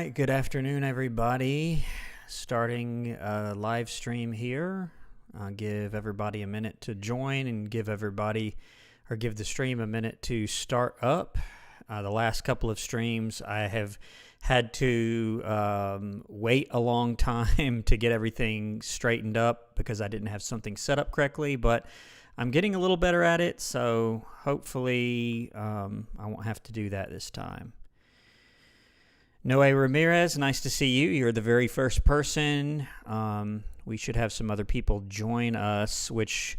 right, good afternoon, everybody. Starting a live stream here. I'll give everybody a minute to join and give the stream a minute to start up. The last couple of streams, I have had to wait a long time to get everything straightened up because I didn't have something set up correctly, but I'm getting a little better at it, so hopefully I won't have to do that this time. Noe Ramirez, nice to see you. You're the very first person. We should have some other people join us, which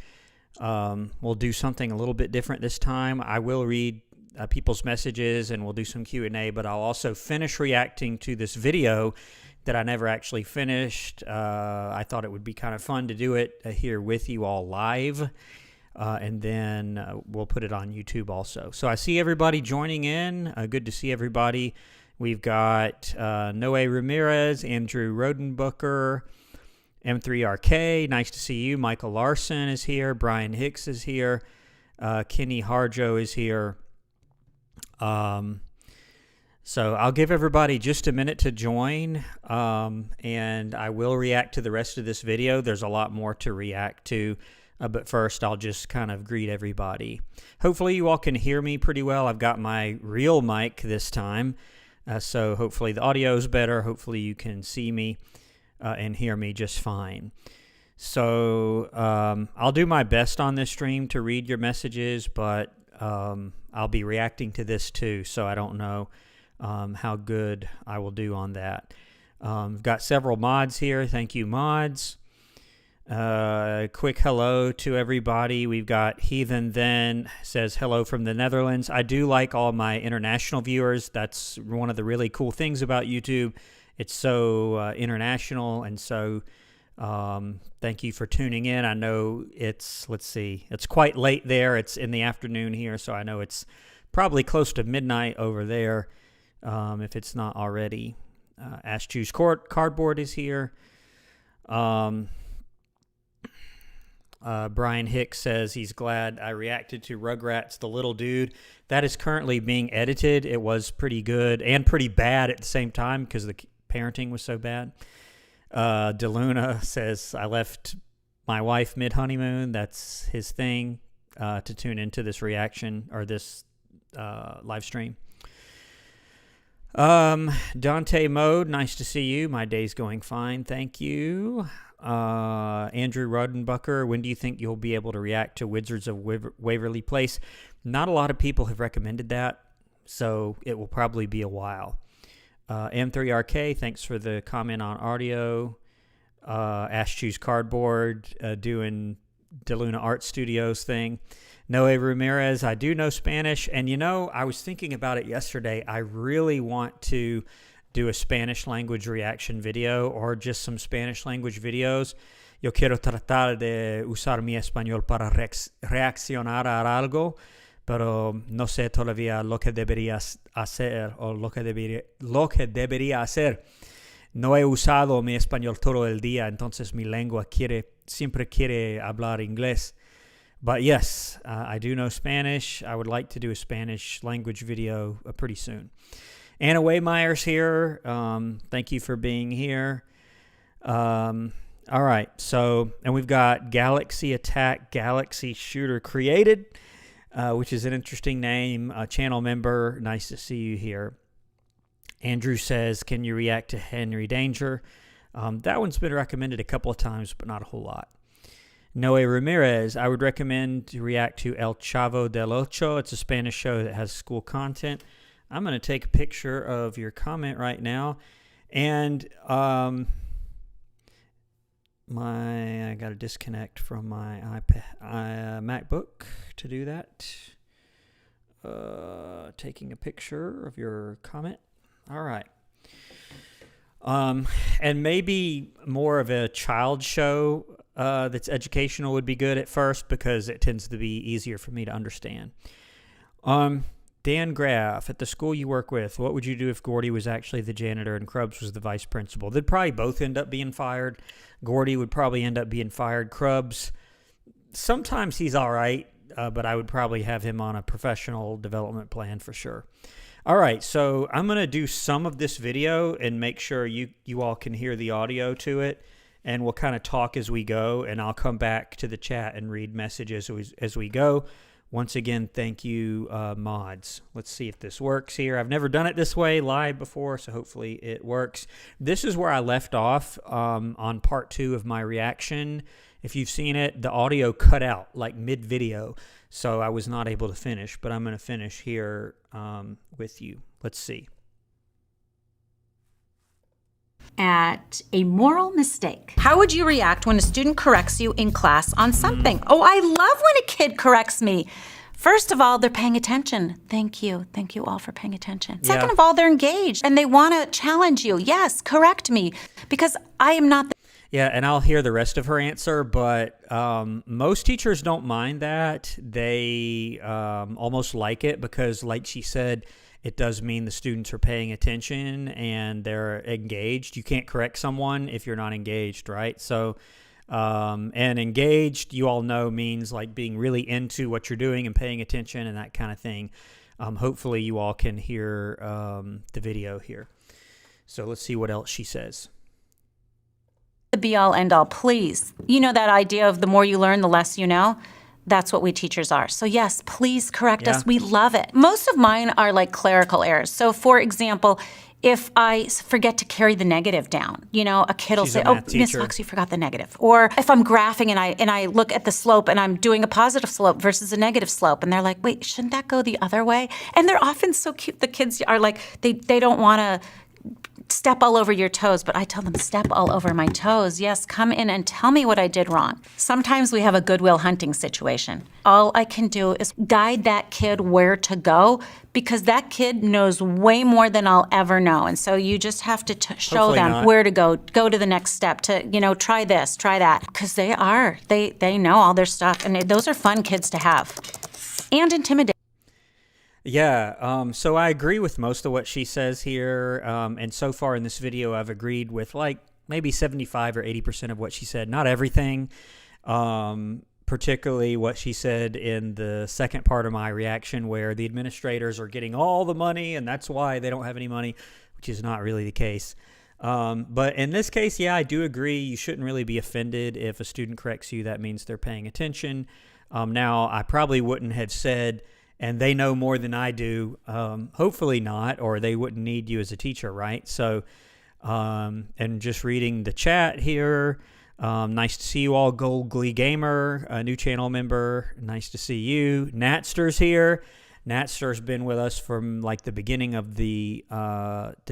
we'll do something a little bit different this time. I will read people's messages and we'll do some Q&A, but I'll also finish reacting to this video that I never actually finished. I thought it would be kind of fun to do it here with you all live, and then we'll put it on YouTube also. So I see everybody joining in. Good to see everybody. We've got Noe Ramirez, Andrew Rodenbucker, M3RK, nice to see you. Michael Larson is here. Brian Hicks is here. Kenny Harjo is here. So I'll give everybody just a minute to join, and I will react to the rest of this video. There's a lot more to react to, but first I'll just kind of greet everybody. Hopefully you all can hear me pretty well. I've got my real mic this time. So hopefully the audio is better. Hopefully you can see me and hear me just fine. So I'll do my best on this stream to read your messages, but I'll be reacting to this too, so I don't know how good I will do on that. I've got several mods here. Thank you, mods. Quick hello to everybody. We've got Heathen Then says hello from the Netherlands. I do like all my international viewers. That's one of the really cool things about YouTube. It's so international, and so thank you for tuning in. I know it's quite late there. It's in the afternoon here, so I know it's probably close to midnight over there, if it's not already. Ash Choose Cardboard is here. Brian Hicks says he's glad I reacted to Rugrats, the little dude. That is currently being edited. It was pretty good and pretty bad at the same time because the parenting was so bad. DeLuna says, I left my wife mid-honeymoon. That's his thing, to tune into this reaction or this live stream. Dante Mode, nice to see you. My day's going fine. Thank you. Andrew Rodenbucker, when do you think you'll be able to react to Wizards of Waverly Place? Not a lot of people have recommended that, so it will probably be a while. M3RK, thanks for the comment on audio. Ash Choose Cardboard, doing DeLuna Art Studios thing. Noe Ramirez, I do know Spanish, and I was thinking about it yesterday. I really want to do a Spanish language reaction video or just some Spanish language videos. Yo quiero tratar de usar mi español para reaccionar a algo, pero no sé todavía lo que deberías hacer o lo que debería hacer. No he usado mi español todo el día, entonces mi lengua siempre quiere hablar inglés. But yes, I do know Spanish. I would like to do a Spanish language video pretty soon. Anna Waymeyer's here. Thank you for being here. All right. So, and we've got Galaxy Attack, Galaxy Shooter Created, which is an interesting name. Channel member. Nice to see you here. Andrew says, can you react to Henry Danger? That one's been recommended a couple of times, but not a whole lot. Noe Ramirez, I would recommend to react to El Chavo del Ocho. It's a Spanish show that has school content. I'm going to take a picture of your comment right now, and I got to disconnect from my MacBook to do that. Taking a picture of your comment. All right. And maybe more of a child show that's educational would be good at first because it tends to be easier for me to understand. Dan Graff, at the school you work with, what would you do if Gordy was actually the janitor and Krubbs was the vice principal? They'd probably both end up being fired. Gordy would probably end up being fired. Krubbs, sometimes he's all right. but I would probably have him on a professional development plan for sure. All right, so I'm going to do some of this video and make sure you all can hear the audio to it, and we'll kind of talk as we go, and I'll come back to the chat and read messages as we go. Once again, thank you, mods. Let's see if this works here. I've never done it this way live before, so hopefully it works. This is where I left off on part 2 of my reaction. If you've seen it, the audio cut out like mid-video, so I was not able to finish, but I'm going to finish here with you. Let's see. At a moral mistake. How would you react when a student corrects you in class on something? Oh, I love when a kid corrects me. First of all, they're paying attention. Thank you. Thank you all for paying attention. Yeah. Second of all, they're engaged and they want to challenge you. Yes, correct me, because I am not the Yeah, and I'll hear the rest of her answer, but most teachers don't mind that. They almost like it because, like she said, it does mean the students are paying attention and they're engaged. You can't correct someone if you're not engaged, right? So, and engaged, you all know, means like being really into what you're doing and paying attention and that kind of thing. Hopefully you all can hear the video here. So let's see what else she says. The be-all, end-all, please. You know that idea of the more you learn, the less you know? That's what we teachers are. So yes, please correct us. We love it. Most of mine are like clerical errors. So for example, if I forget to carry the negative down, you know, a kid will say, oh, Miss Fox, you forgot the negative. Or if I'm graphing and I look at the slope and I'm doing a positive slope versus a negative slope, and they're like, wait, shouldn't that go the other way? And they're often so cute. The kids are like, they don't want to step all over your toes, but I tell them, step all over my toes. Yes, come in and tell me what I did wrong. Sometimes we have a Goodwill Hunting situation. All I can do is guide that kid where to go, because that kid knows way more than I'll ever know. And so you just have to show them where to go to the next step, to, you know, try this, try that, because they know all their stuff. And those are fun kids to have, and intimidating. Yeah, so I agree with most of what she says here, and so far in this video I've agreed with like maybe 75 or 80% of what she said. Not everything, particularly what she said in the second part of my reaction, where the administrators are getting all the money and that's why they don't have any money, which is not really the case. But in this case, yeah, I do agree. You shouldn't really be offended if a student corrects you. That means they're paying attention. Now, I probably wouldn't have said, and they know more than I do, hopefully not, or they wouldn't need you as a teacher, right? So, and just reading the chat here, nice to see you all. Gold Glee Gamer, a new channel member, nice to see you. Natster's here. Natster's been with us from like the beginning of the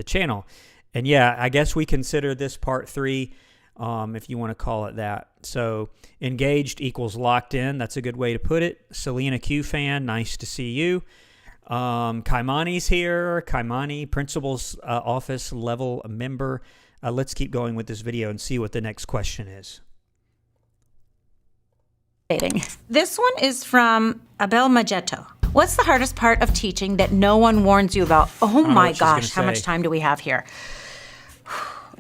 channel. And yeah, I guess we consider this part 3, if you want to call it that. So engaged equals locked in. That's a good way to put it. Selena Q fan, nice to see you. Kaimani's here. Kaimani, principal's office level member. Let's keep going with this video and see what the next question is. This one is from Abel Magetto. What's the hardest part of teaching that no one warns you about? Oh my gosh, how much time do we have here?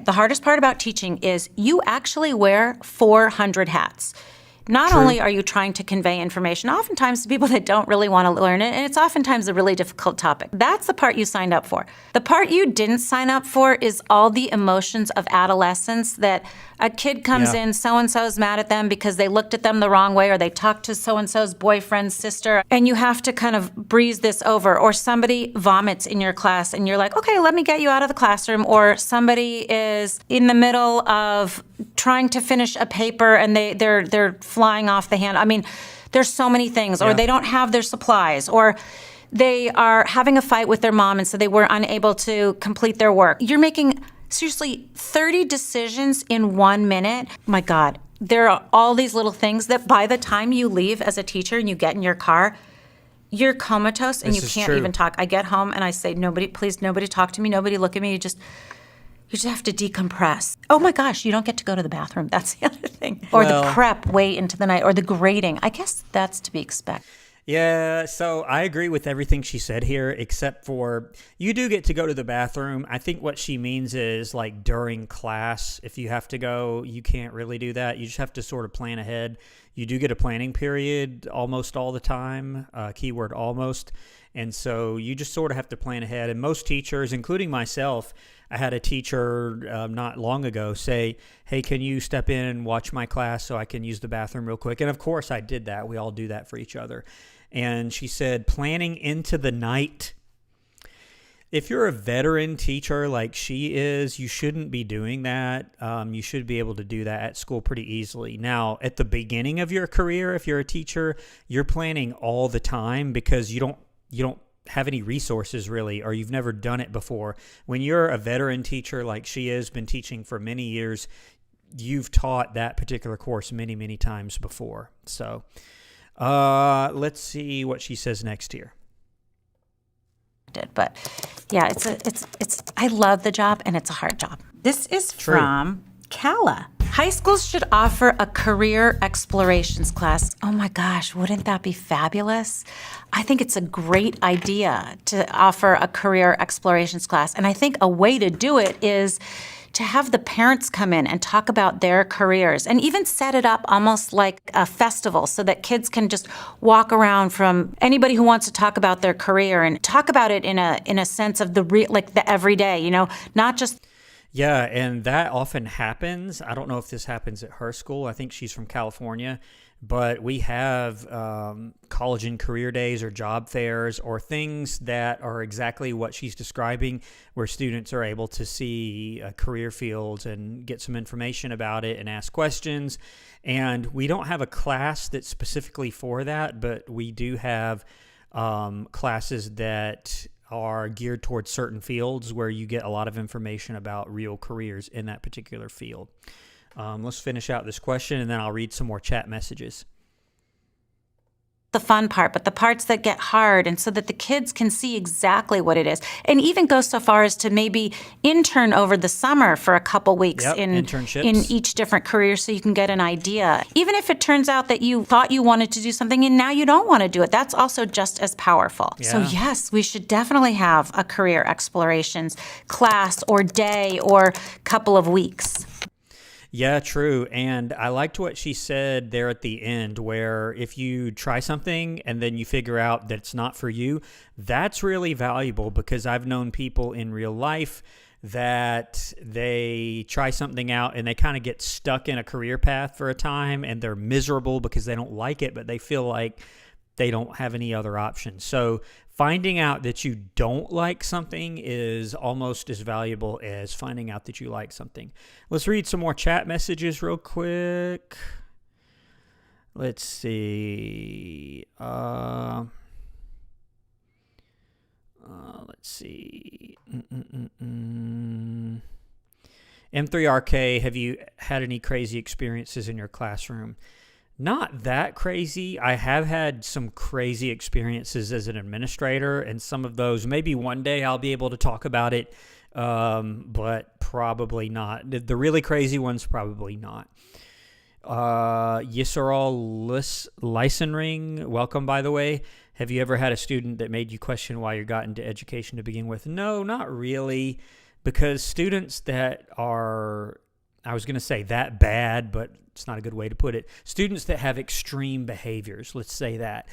The hardest part about teaching is you actually wear 400 hats. Not only are you trying to convey information, oftentimes to people that don't really want to learn it, and it's oftentimes a really difficult topic. That's the part you signed up for. The part you didn't sign up for is all the emotions of adolescence, that a kid comes in, so-and-so's mad at them because they looked at them the wrong way, or they talked to so-and-so's boyfriend's sister, and you have to kind of breeze this over. Or somebody vomits in your class, and you're like, okay, let me get you out of the classroom. Or somebody is in the middle of trying to finish a paper, and they're flying off the hand. I mean, there's so many things. Or they don't have their supplies, or they are having a fight with their mom, and so they were unable to complete their work. You're making, seriously, 30 decisions in 1 minute. My God, there are all these little things that by the time you leave as a teacher and you get in your car, you're comatose and you can't even talk. I get home and I say, nobody, please, nobody talk to me, nobody look at me. You just have to decompress. Oh my gosh, you don't get to go to the bathroom. That's the other thing. Or the prep way into the night, or the grading. I guess that's to be expected. Yeah, so I agree with everything she said here, except for you do get to go to the bathroom. I think what she means is like during class, if you have to go, you can't really do that. You just have to sort of plan ahead. you do get a planning period almost all the time, keyword almost. And so you just sort of have to plan ahead. And most teachers, including myself, I had a teacher not long ago say, hey, can you step in and watch my class so I can use the bathroom real quick? And of course I did that. We all do that for each other. And she said, planning into the night. If you're a veteran teacher like she is, you shouldn't be doing that. You should be able to do that at school pretty easily. Now, at the beginning of your career, if you're a teacher, you're planning all the time because you don't have any resources really, or you've never done it before. When you're a veteran teacher like she is, been teaching for many years, you've taught that particular course many, many times before. So let's see what she says next here. But yeah, it's I love the job, and it's a hard job. This is from Kala. High schools should offer a career explorations class. Oh my gosh, wouldn't that be fabulous? I think it's a great idea to offer a career explorations class. And I think a way to do it is to have the parents come in and talk about their careers, and even set it up almost like a festival so that kids can just walk around, from anybody who wants to talk about their career and talk about it in a sense of the everyday, not just. Yeah, and that often happens. I don't know if this happens at her school. I think she's from California. But we have college and career days or job fairs or things that are exactly what she's describing, where students are able to see career fields and get some information about it and ask questions. And we don't have a class that's specifically for that, but we do have classes that are geared towards certain fields where you get a lot of information about real careers in that particular field. Let's finish out this question, and then I'll read some more chat messages. The fun part, but the parts that get hard, and so that the kids can see exactly what it is, and even go so far as to maybe intern over the summer for a couple weeks in each different career, so you can get an idea. Even if it turns out that you thought you wanted to do something and now you don't want to do it, that's also just as powerful. Yeah. So yes, we should definitely have a career explorations class or day or couple of weeks. Yeah, true. And I liked what she said there at the end, where if you try something and then you figure out that it's not for you, that's really valuable, because I've known people in real life that they try something out and they kind of get stuck in a career path for a time, and they're miserable because they don't like it, but they feel like they don't have any other options. So finding out that you don't like something is almost as valuable as finding out that you like something. Let's read some more chat messages real quick. Let's see. Let's see. M3RK, have you had any crazy experiences in your classroom? Not that crazy. I have had some crazy experiences as an administrator, and some of those, maybe one day I'll be able to talk about it, but probably not. The really crazy ones, probably not. Yisrael Lysenring, welcome, by the way. Have you ever had a student that made you question why you got into education to begin with? No, not really, because students that are, I was going to say that bad, but it's not a good way to put it. Students that have extreme behaviors, let's say that,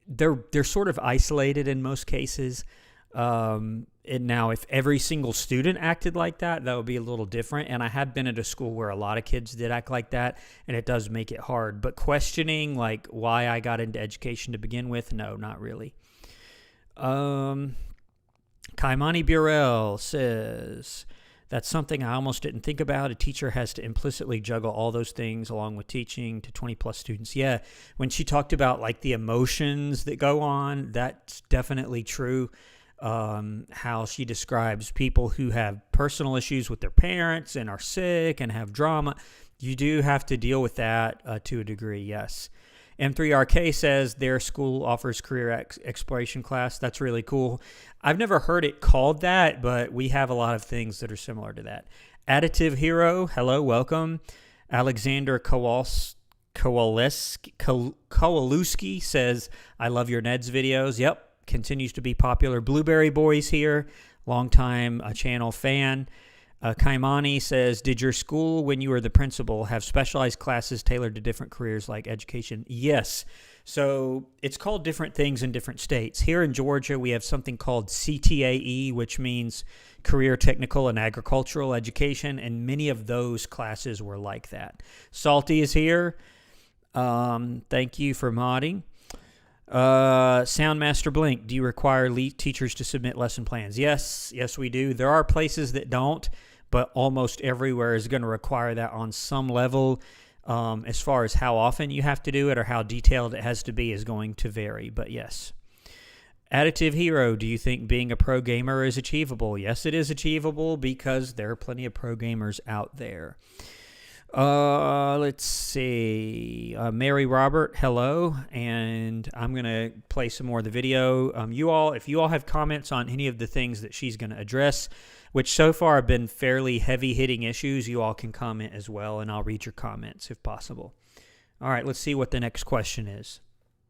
they're sort of isolated in most cases. And now, if every single student acted like that, that would be a little different. And I have been at a school where a lot of kids did act like that, and it does make it hard. But questioning like why I got into education to begin with, no, not really. Kaimani Burrell says, that's something I almost didn't think about. A teacher has to implicitly juggle all those things along with teaching to 20 plus students. Yeah, when she talked about like the emotions that go on, that's definitely true. How she describes people who have personal issues with their parents and are sick and have drama. You do have to deal with that to a degree, yes. M3RK says their school offers career exploration class. That's really cool. I've never heard it called that, but we have a lot of things that are similar to that. Additive Hero, hello, welcome. Alexander Kowalewski says, I love your Ned's videos. Yep, continues to be popular. Blueberry Boys here, longtime channel fan. Kaimani says, did your school, when you were the principal, have specialized classes tailored to different careers like education? Yes. So it's called different things in different states. Here in Georgia, we have something called CTAE, which means Career Technical and Agricultural Education, and many of those classes were like that. Salty is here. Thank you for modding. Soundmaster Blink, do you require teachers to submit lesson plans? Yes, we do. There are places that don't, but almost everywhere is going to require that on some level. As far as how often you have to do it or how detailed it has to be is going to vary, but yes. Additive Hero, do you think being a pro gamer is achievable? Yes, it is achievable because there are plenty of pro gamers out there. Let's see. Mary Robert, hello, and I'm going to play some more of the video. If you all have comments on any of the things that she's going to address, which so far have been fairly heavy-hitting issues, you all can comment as well, and I'll read your comments if possible. All right, let's see what the next question is.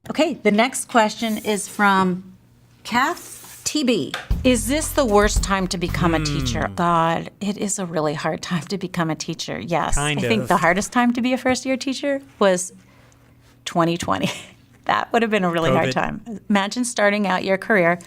Okay, the next question is from Kath TB. Is this the worst time to become a teacher? God, it is a really hard time to become a teacher. Yes. I think the hardest time to be a first-year teacher was 2020. That would have been a really hard time. Imagine starting out your career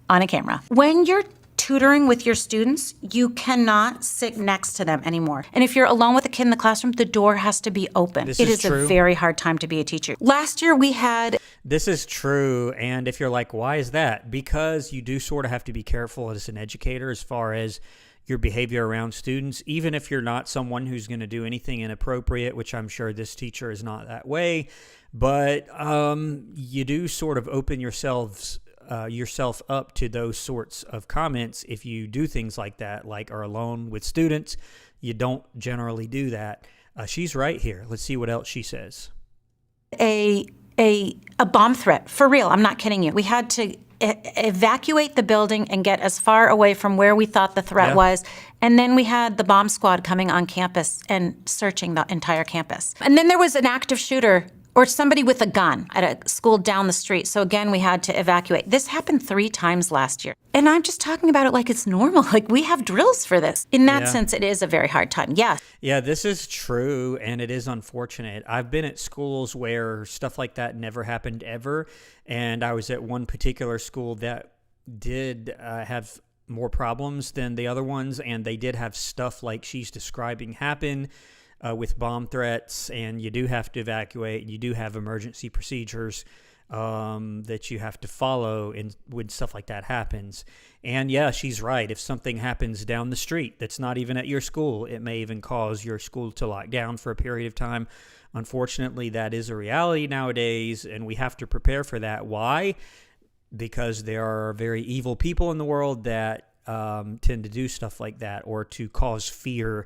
on a camera. When you're tutoring with your students, you cannot sit next to them anymore. And if you're alone with a kid in the classroom, the door has to be open. It is a very hard time to be a teacher. Last year we had... This is true, and if you're like, why is that? Because you do sort of have to be careful as an educator as far as your behavior around students, even if you're not someone who's going to do anything inappropriate, which I'm sure this teacher is not that way, but you do sort of open yourself up to those sorts of comments if you do things like that, like are alone with students. You don't generally do that. She's right here. Let's see what else she says. A bomb threat, for real, I'm not kidding you. We had to evacuate the building and get as far away from where we thought the threat was. And then we had the bomb squad coming on campus and searching the entire campus. And then there was an active shooter or somebody with a gun at a school down the street. So again, we had to evacuate. This happened 3 times last year. And I'm just talking about it like it's normal. Like we have drills for this. In that sense, it is a very hard time. Yes. Yeah, this is true, and it is unfortunate. I've been at schools where stuff like that never happened ever, and I was at one particular school that did have more problems than the other ones, and they did have stuff like she's describing happen. With bomb threats, and you do have to evacuate, and you do have emergency procedures that you have to follow when stuff like that happens. And yeah, she's right. If something happens down the street that's not even at your school, it may even cause your school to lock down for a period of time. Unfortunately, that is a reality nowadays, and we have to prepare for that. Why? Because there are very evil people in the world that tend to do stuff like that or to cause fear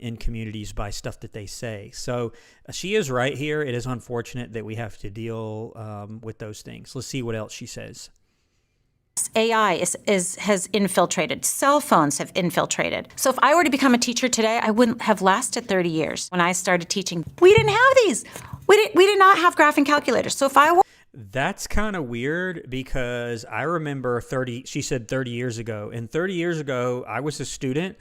in communities by stuff that they say. So she is right here. It is unfortunate that we have to deal with those things. Let's see what else she says. AI has infiltrated. Cell phones have infiltrated. So if I were to become a teacher today, I wouldn't have lasted 30 years. When I started teaching, we didn't have these. We did not have graphing calculators. So if I were... That's kind of weird because I remember she said 30 years ago. And 30 years ago, I was a student.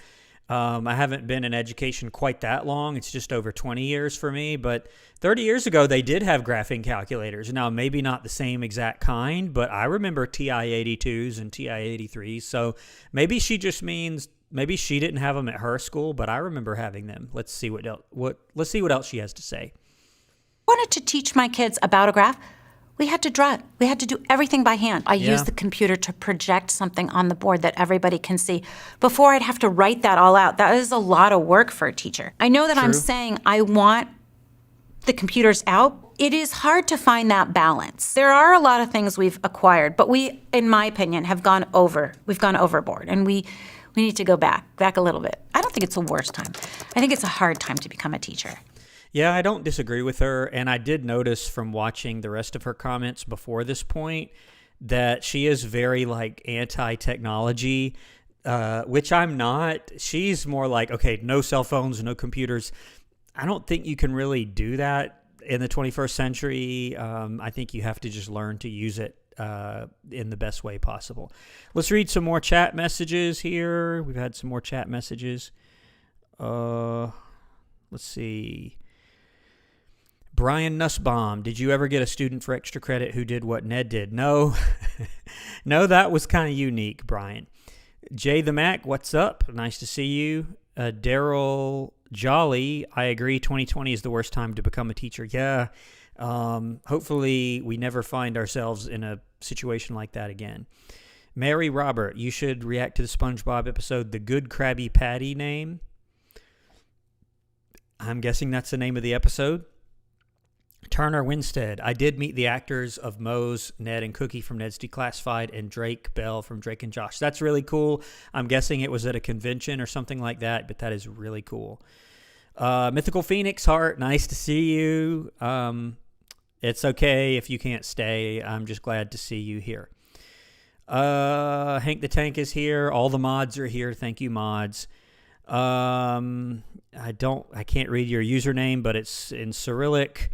I haven't been in education quite that long. It's just over 20 years for me. But 30 years ago, they did have graphing calculators. Now, maybe not the same exact kind, but I remember TI-82s and TI-83s. So maybe she just means maybe she didn't have them at her school, but I remember having them. Let's see what else she has to say. I wanted to teach my kids about a graph. We had to draw it. We had to do everything by hand. I used the computer to project something on the board that everybody can see. Before I'd have to write that all out. That is a lot of work for a teacher. I know that I'm saying I want the computers out. It is hard to find that balance. There are a lot of things we've acquired, but we, in my opinion, have gone over. We've gone overboard, and we need to go back a little bit. I don't think it's the worst time. I think it's a hard time to become a teacher. Yeah, I don't disagree with her, and I did notice from watching the rest of her comments before this point that she is very, anti-technology, which I'm not. She's more like, okay, no cell phones, no computers. I don't think you can really do that in the 21st century, I think you have to just learn to use it in the best way possible. Let's read some more chat messages here. We've had some more chat messages. Let's see. Brian Nussbaum, did you ever get a student for extra credit who did what Ned did? No. No, that was kind of unique, Brian. Jay the Mac, what's up? Nice to see you. Daryl Jolly, I agree, 2020 is the worst time to become a teacher. Yeah. Hopefully we never find ourselves in a situation like that again. Mary Robert, you should react to the SpongeBob episode, The Good Krabby Patty name. I'm guessing that's the name of the episode. Turner Winstead, I did meet the actors of Mose, Ned, and Cookie from Ned's Declassified, and Drake Bell from Drake and Josh. That's really cool. I'm guessing it was at a convention or something like that, but that is really cool. Mythical Phoenix Heart, nice to see you. It's okay if you can't stay. I'm just glad to see you here. Hank the Tank is here. All the mods are here. Thank you, mods. I can't read your username, but it's in Cyrillic.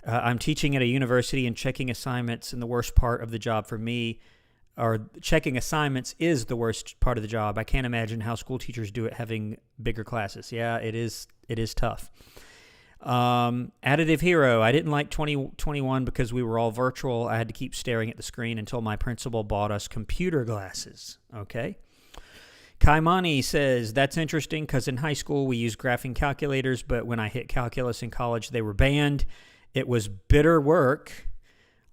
I'm teaching at a university and checking assignments, and the worst part of the job for me, or checking assignments is the worst part of the job. I can't imagine how school teachers do it having bigger classes. Yeah, it is tough. Additive Hero, I didn't like 2021 because we were all virtual. I had to keep staring at the screen until my principal bought us computer glasses. Okay. Kaimani says, that's interesting because in high school we used graphing calculators, but when I hit calculus in college, they were banned. It was bitter work,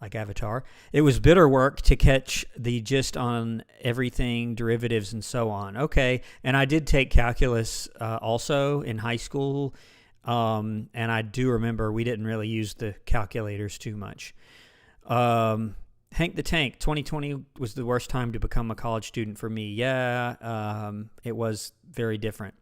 like Avatar. It was bitter work to catch the gist on everything, derivatives, and so on. Okay, and I did take calculus also in high school, and I do remember we didn't really use the calculators too much. Hank the Tank, 2020 was the worst time to become a college student for me. Yeah, it was very different.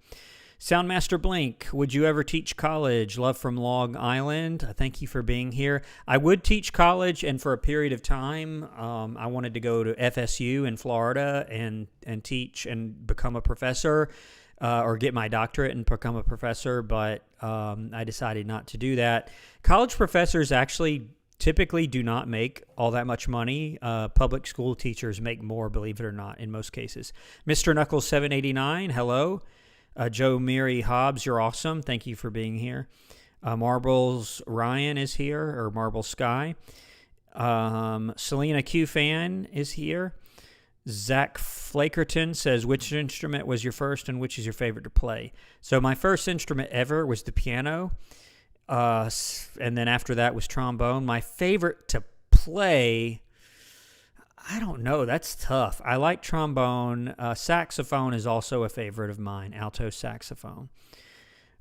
Soundmaster Blink, would you ever teach college? Love from Long Island. Thank you for being here. I would teach college, and for a period of time, I wanted to go to FSU in Florida and teach and become a professor, or get my doctorate and become a professor, but I decided not to do that. College professors actually typically do not make all that much money. Public school teachers make more, believe it or not, in most cases. Mr. Knuckles 789, hello. Joe Mary Hobbs, you're awesome. Thank you for being here. Marbles Ryan is here, or Marble Sky. Selena Q Fan is here. Zach Flakerton says, which instrument was your first and which is your favorite to play? So my first instrument ever was the piano. And then after that was trombone. My favorite to play, I don't know. That's tough. I like trombone. Saxophone is also a favorite of mine, alto saxophone.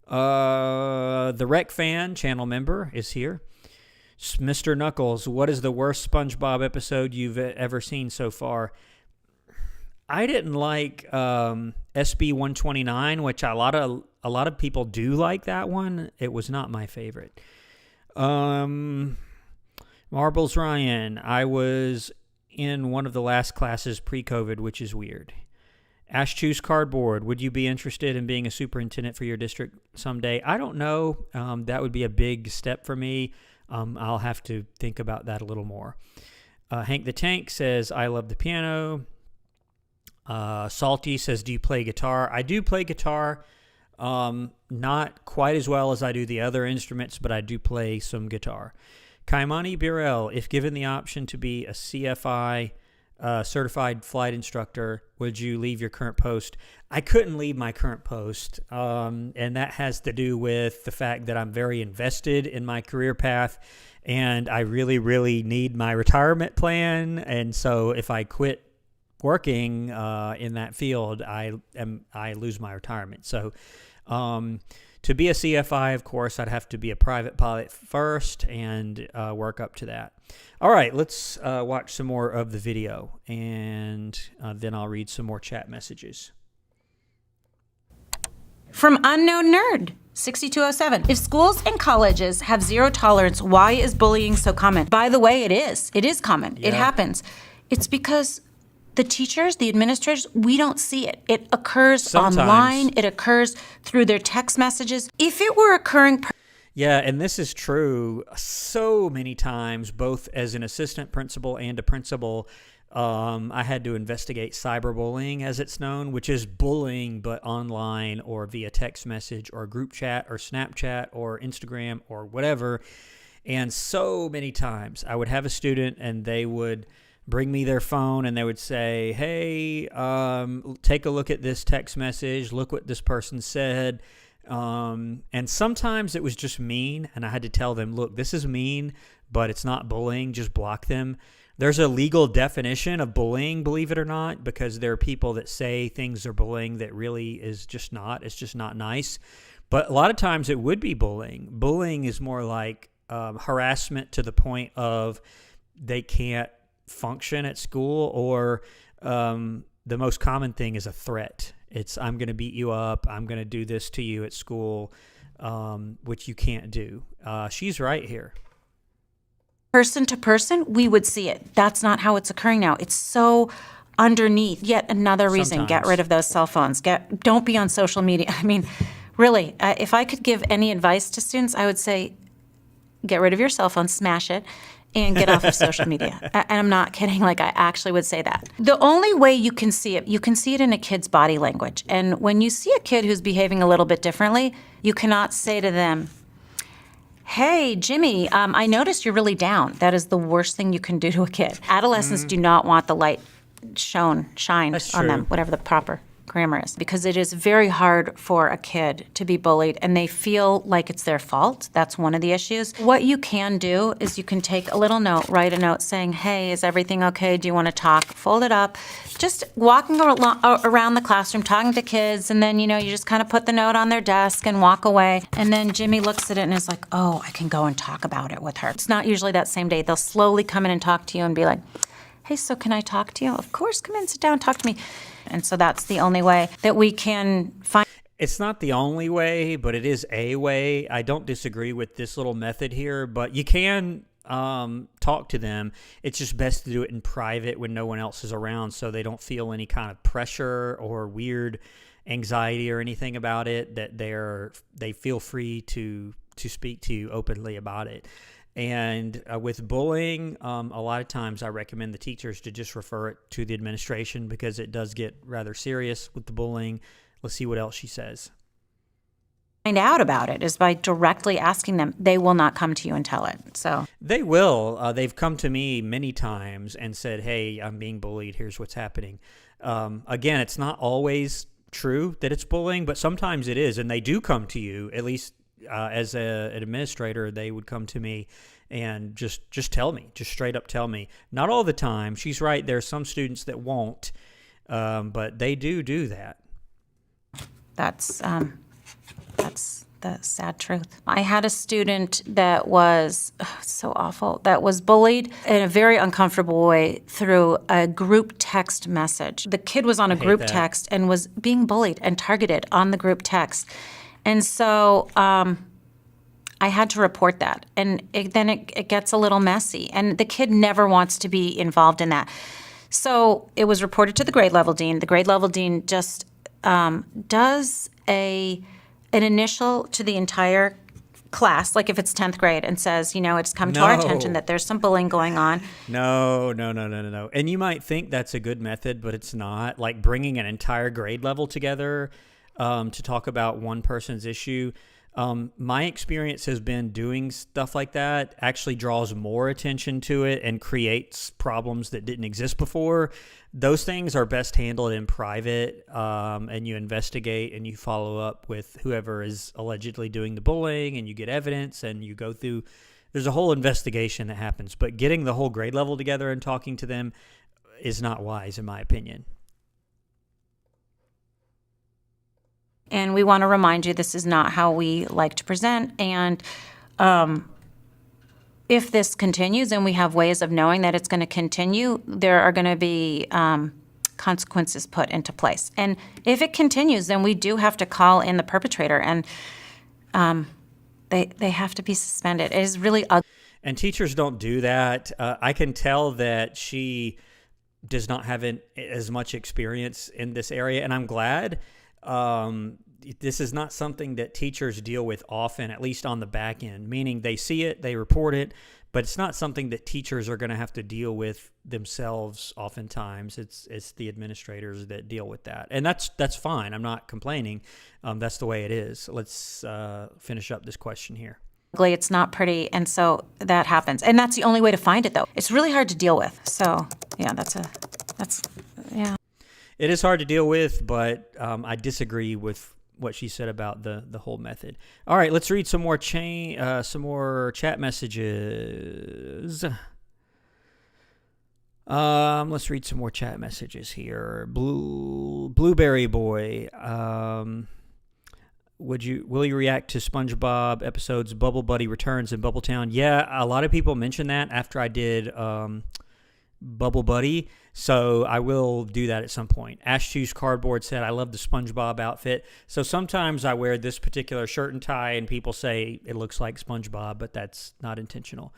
The Rec Fan, channel member, is here. Mr. Knuckles, what is the worst SpongeBob episode you've ever seen so far? I didn't like SB 129, which a lot of people do like that one. It was not my favorite. Marbles Ryan, I was in one of the last classes pre-COVID, which is weird. Ash Choose Cardboard, would you be interested in being a superintendent for your district someday? I don't know. That would be a big step for me. I'll have to think about that a little more. Hank the Tank says, I love the piano. Salty says, do you play guitar? I do play guitar. Not quite as well as I do the other instruments, but I do play some guitar. Kaimani Burrell, if given the option to be a CFI certified flight instructor, would you leave your current post? I couldn't leave my current post, and that has to do with the fact that I'm very invested in my career path, and I really, really need my retirement plan, and so if I quit working in that field, I lose my retirement. So to be a CFI, of course, I'd have to be a private pilot first and work up to that. All right, let's watch some more of the video, and then I'll read some more chat messages. From Unknown Nerd, 6207. If schools and colleges have zero tolerance, why is bullying so common? By the way, it is. It is common. Yeah. It happens. It's because the teachers, the administrators, we don't see it. It occurs sometimes online. It occurs through their text messages. If it were occurring... Yeah, and this is true so many times, both as an assistant principal and a principal. I had to investigate cyberbullying, as it's known, which is bullying, but online or via text message or group chat or Snapchat or Instagram or whatever. And so many times I would have a student and they would bring me their phone and they would say, hey, take a look at this text message. Look what this person said. And sometimes it was just mean, and I had to tell them, look, this is mean, but it's not bullying, just block them. There's a legal definition of bullying, believe it or not, because there are people that say things are bullying that really is just not. It's just not nice. But a lot of times it would be bullying. Bullying is more like harassment to the point of they can't function at school, or the most common thing is a threat. It's, I'm going to beat you up. I'm going to do this to you at school, which you can't do. She's right here. Person to person, we would see it. That's not how it's occurring now. It's so underneath. Yet another reason, Sometimes. Get rid of those cell phones. Don't be on social media. I mean, really, if I could give any advice to students, I would say get rid of your cell phone, smash it, and get off of social media. And I'm not kidding. Like, I actually would say that. The only way you can see it in a kid's body language. And when you see a kid who's behaving a little bit differently, you cannot say to them, hey, Jimmy, I noticed you're really down. That is the worst thing you can do to a kid. Adolescents do not want the light shined on them, whatever the proper grammar is, because it is very hard for a kid to be bullied and they feel like it's their fault. That's one of the issues. What you can do is you can take a little note, write a note saying, hey, is everything okay? Do you want to talk? Fold it up. Just walking around the classroom, talking to kids, and then, you just kind of put the note on their desk and walk away. And then Jimmy looks at it and is like, oh, I can go and talk about it with her. It's not usually that same day. They'll slowly come in and talk to you and be like, hey, so can I talk to you? Of course, come in, sit down, talk to me. And so that's the only way that we can find. It's not the only way, but it is a way. I don't disagree with this little method here, but you can talk to them. It's just best to do it in private when no one else is around, so they don't feel any kind of pressure or weird anxiety or anything about it, that they feel free to speak to you openly about it. And with bullying, a lot of times I recommend the teachers to just refer it to the administration, because it does get rather serious with the bullying. Let's see what else she says. Find out about it is by directly asking them. They will not come to you and tell it. So they will. They've come to me many times and said, hey, I'm being bullied. Here's what's happening. Again, it's not always true that it's bullying, but sometimes it is. And they do come to you, at least as an administrator, they would come to me and just tell me, just straight up tell me. Not all the time. She's right. There are some students that won't, but they do that. That's the sad truth. I had a student that was so awful, that was bullied in a very uncomfortable way through a group text message. The kid was on a group text and was being bullied and targeted on the group text. And so I had to report that. And then it gets a little messy. And the kid never wants to be involved in that. So it was reported to the grade level dean. The grade level dean just does an initial to the entire class, like if it's 10th grade, and says, it's come to our attention that there's some bullying going on. No. And you might think that's a good method, but it's not. Like bringing an entire grade level together to talk about one person's issue. My experience has been doing stuff like that actually draws more attention to it and creates problems that didn't exist before. Those things are best handled in private, and you investigate and you follow up with whoever is allegedly doing the bullying, and you get evidence and you go through. There's a whole investigation that happens, but getting the whole grade level together and talking to them is not wise, in my opinion. And we want to remind you this is not how we like to present. And if this continues, and we have ways of knowing that it's going to continue, there are going to be consequences put into place. And if it continues, then we do have to call in the perpetrator, and they have to be suspended. It is really ugly. And teachers don't do that. I can tell that she does not have as much experience in this area, and I'm glad. This is not something that teachers deal with often, at least on the back end, meaning they see it, they report it, but it's not something that teachers are going to have to deal with themselves oftentimes. It's the administrators that deal with that. And that's fine. I'm not complaining. That's the way it is. Let's finish up this question here. It's not pretty, and so that happens. And that's the only way to find it, though. It's really hard to deal with. So, yeah, yeah. It is hard to deal with, but I disagree with what she said about the whole method. All right, let's read some more chat messages. Let's read some more chat messages here. Blueberry Boy. Will you react to SpongeBob episodes Bubble Buddy Returns and Bubble Town? Yeah, a lot of people mentioned that after I did Bubble Buddy, so I will do that at some point. Ash Choose Cardboard said, I love the SpongeBob outfit. So sometimes I wear this particular shirt and tie, and people say it looks like SpongeBob, but that's not intentional.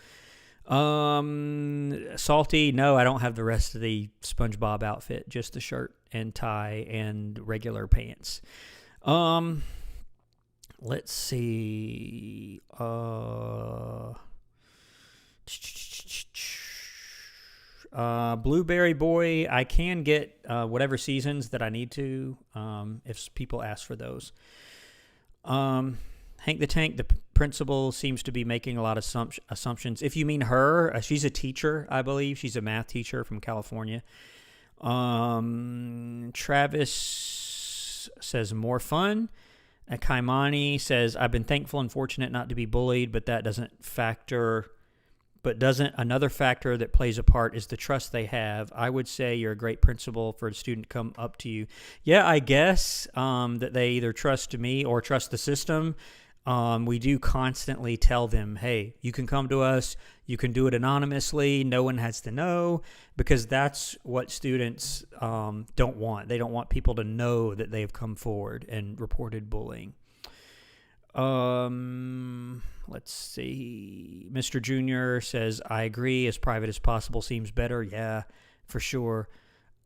Salty, no, I don't have the rest of the SpongeBob outfit, just the shirt and tie and regular pants. Let's see. Blueberry Boy, I can get whatever seasons that I need to if people ask for those. Hank the Tank, the principal, seems to be making a lot of assumptions. If you mean her, she's a teacher, I believe. She's a math teacher from California. Travis says, more fun. Kaimani says, I've been thankful and fortunate not to be bullied, but doesn't another factor that plays a part is the trust they have. I would say you're a great principal for a student to come up to you. Yeah, I guess that they either trust me or trust the system. We do constantly tell them, hey, you can come to us. You can do it anonymously. No one has to know, because that's what students don't want. They don't want people to know that they've come forward and reported bullying. Let's see. Mr. Junior says, I agree. As private as possible seems better. Yeah, for sure.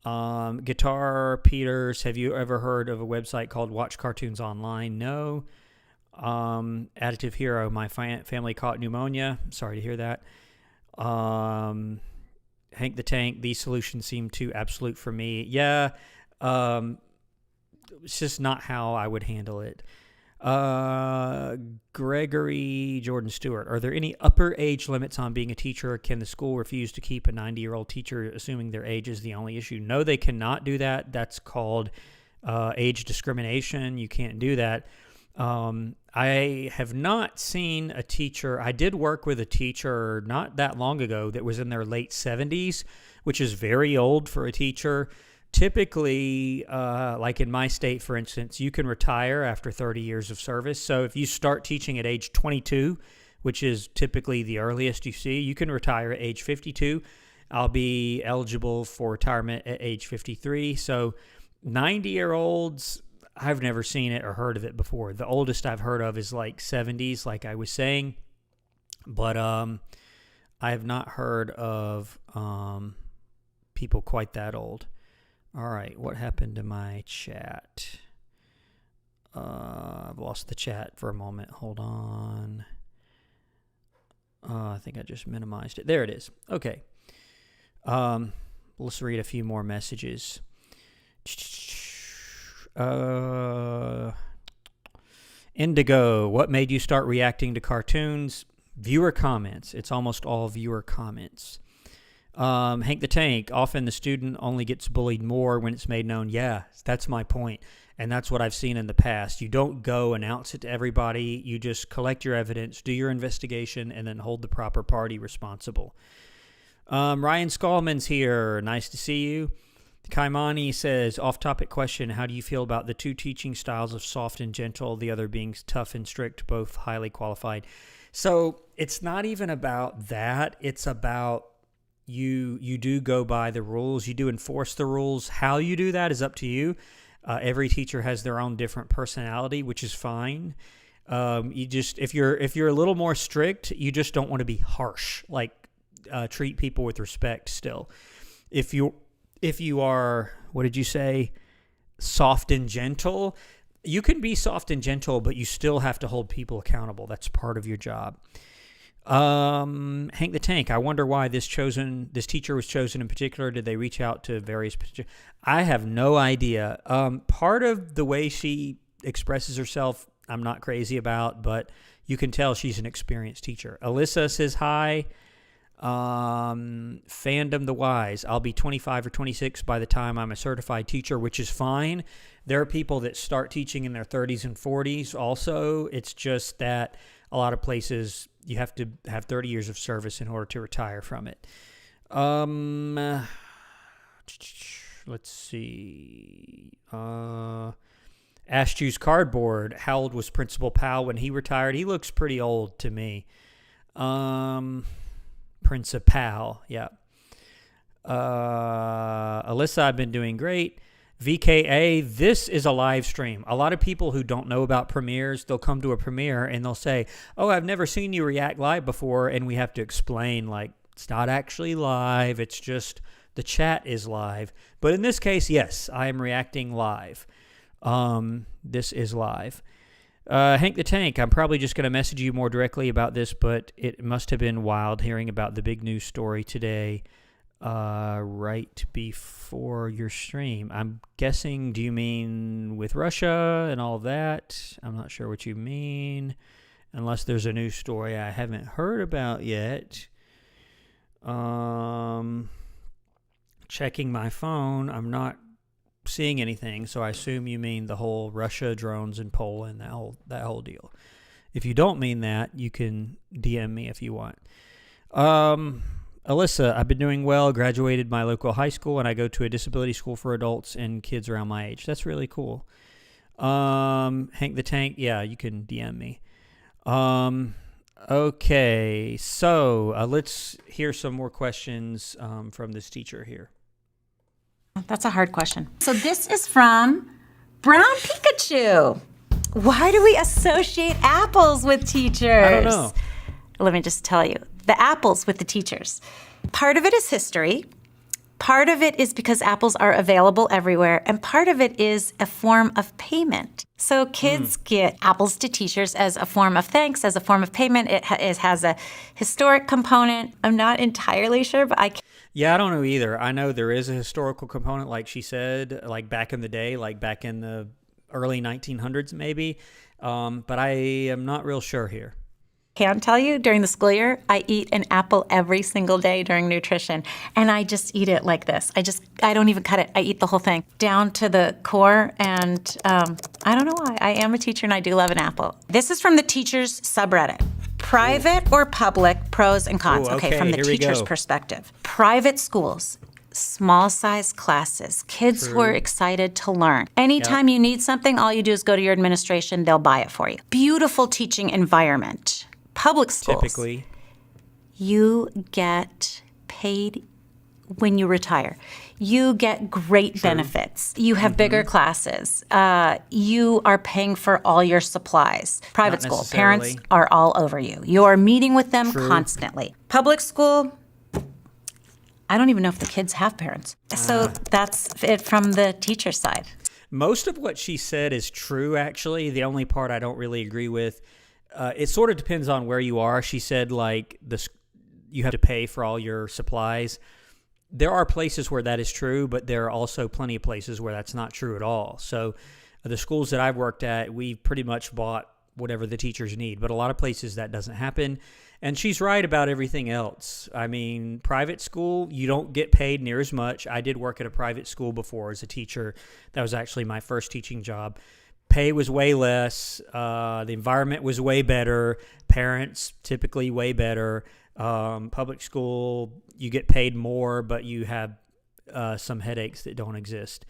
Guitar Peters, have you ever heard of a website called Watch Cartoons Online? No. Additive Hero, my family caught pneumonia. Sorry to hear that. Hank the Tank, these solutions seem too absolute for me. Yeah. It's just not how I would handle it. Gregory Jordan Stewart, are there any upper age limits on being a teacher? Can the school refuse to keep a 90-year-old teacher, assuming their age is the only issue? No, they cannot do that. That's called age discrimination. You can't do that. I have not seen a teacher. I did work with a teacher not that long ago that was in their late 70s, which is very old for a teacher. Typically, like in my state, for instance, you can retire after 30 years of service. So if you start teaching at age 22, which is typically the earliest you see, you can retire at age 52. I'll be eligible for retirement at age 53. So 90-year-olds, I've never seen it or heard of it before. The oldest I've heard of is like 70s, like I was saying. But I have not heard of people quite that old. All right, what happened to my chat? I've lost the chat for a moment. Hold on. I think I just minimized it. There it is. Okay. Let's read a few more messages. Indigo, what made you start reacting to cartoons? Viewer comments. It's almost all viewer comments. Hank the Tank, often the student only gets bullied more when it's made known. Yeah, that's my point. And that's what I've seen in the past. You don't go announce it to everybody. You just collect your evidence, do your investigation, and then hold the proper party responsible. Ryan Skolman's here. Nice to see you. Kaimani says, off-topic question, how do you feel about the two teaching styles of soft and gentle, the other being tough and strict, both highly qualified? So it's not even about that. It's about you do go by the rules. You do enforce the rules. How you do that is up to you. Every teacher has their own different personality, which is fine. You just if you're a little more strict, you just don't want to be harsh. Like treat people with respect. Still, if you are, what did you say? soft and gentle. You can be soft and gentle, but you still have to hold people accountable. That's part of your job. Hank the Tank, I wonder why this teacher was chosen in particular. Did they reach out to various? I have no idea. Part of the way she expresses herself, I'm not crazy about, but you can tell she's an experienced teacher. Alyssa says hi. Fandom the Wise, I'll be 25 or 26 by the time I'm a certified teacher, which is fine. There are people that start teaching in their 30s and 40s also. It's just that a lot of places you have to have 30 years of service in order to retire from it. Let's see. Ash Juice Cardboard, how old was Principal Powell when he retired? He looks pretty old to me. Principal, yeah. Alyssa, I've been doing great. VKA, this is a live stream. A lot of people who don't know about premieres, they'll come to a premiere and they'll say, oh, I've never seen you react live before. And we have to explain, like, it's not actually live. It's just the chat is live. But in this case, yes, I am reacting live. This is live. Hank the Tank, I'm probably just going to message you more directly about this, but it must have been wild hearing about the big news story today right before your stream. I'm guessing, do you mean with Russia and all of that? I'm not sure what you mean, unless there's a news story I haven't heard about yet. Checking my phone, I'm not seeing anything, so I assume you mean the whole Russia, drones in Poland, that whole deal. If you don't mean that, you can DM me if you want. Alyssa, I've been doing well, graduated my local high school, and I go to a disability school for adults and kids around my age. That's really cool. Hank the Tank, yeah, you can DM me. Okay, so let's hear some more questions from this teacher here. That's a hard question. So this is from Brown Pikachu. Why do we associate apples with teachers? I don't know. Let me just tell you. The apples with the teachers. Part of it is history. Part of it is because apples are available everywhere. And part of it is a form of payment. So kids get apples to teachers as a form of thanks, as a form of payment. It has a historic component. I'm not entirely sure, but Yeah, I don't know either. I know there is a historical component, like she said, like back in the day, like back in the early 1900s maybe, but I am not real sure here. Can tell you, during the school year, I eat an apple every single day during nutrition, and I just eat it like this. I don't even cut it. I eat the whole thing down to the core, and I don't know why. I am a teacher, and I do love an apple. This is from the teachers subreddit. Private or public, pros and cons. Okay, from the teacher's perspective. Private schools, small size classes, kids who are excited to learn. Anytime you need something, all you do is go to your administration, they'll buy it for you. Beautiful teaching environment. Public schools. Typically. You get paid when you retire. You get great benefits. You have bigger classes. You are paying for all your supplies. Private school, parents are all over you. You are meeting with them constantly. Public school, I don't even know if the kids have parents. So that's it from the teacher side. Most of what she said is true, actually. The only part I don't really agree with, it sort of depends on where you are. She said, like, you have to pay for all your supplies. There are places where that is true, but there are also plenty of places where that's not true at all. So the schools that I've worked at, we pretty much bought whatever the teachers need. But a lot of places that doesn't happen. And she's right about everything else. I mean, private school, you don't get paid near as much. I did work at a private school before as a teacher. That was actually my first teaching job. Pay was way less. The environment was way better. Parents typically way better. Public school, you get paid more, but you have some headaches that don't exist.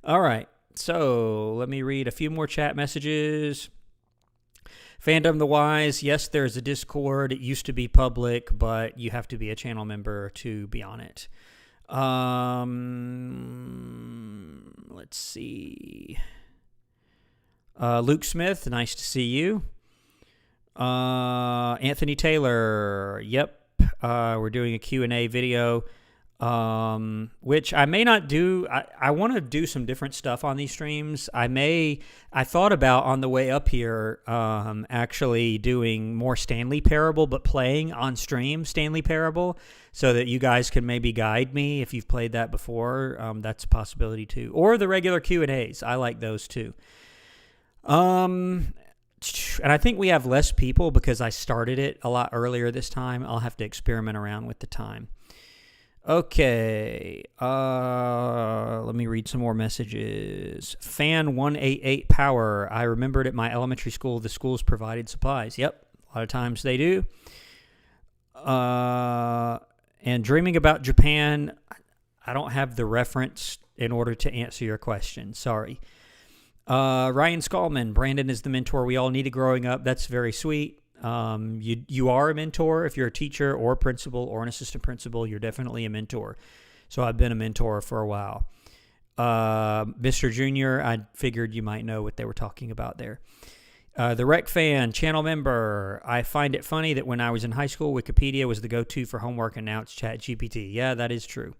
All right, so let me read a few more chat messages. Fandom the Wise, yes, there's a Discord. It used to be public, but you have to be a channel member to be on it. Let's see. Luke Smith, nice to see you. Anthony Taylor, yep, we're doing a Q&A video. which I may not do. I want to do some different stuff on these streams. I thought about on the way up here, actually doing more Stanley Parable, but playing on stream Stanley Parable, so that you guys can maybe guide me if you've played that before. That's a possibility too. Or the regular Q&As. I like those too. And I think we have less people because I started it a lot earlier this time. I'll have to experiment around with the time. Okay, let me read some more messages. Fan188 Power. I remembered at my elementary school, the schools provided supplies. Yep, a lot of times they do. And Dreaming About Japan, I don't have the reference in order to answer your question. Sorry. Ryan Skalman, Brandon is the mentor we all needed growing up. That's very sweet. You are a mentor. If you're a teacher or a principal or an assistant principal, you're definitely a mentor. So I've been a mentor for a while. Mr. Junior, I figured you might know what they were talking about there. The Rec Fan, channel member. I find it funny that when I was in high school, Wikipedia was the go-to for homework, and now it's ChatGPT. Yeah, that is true.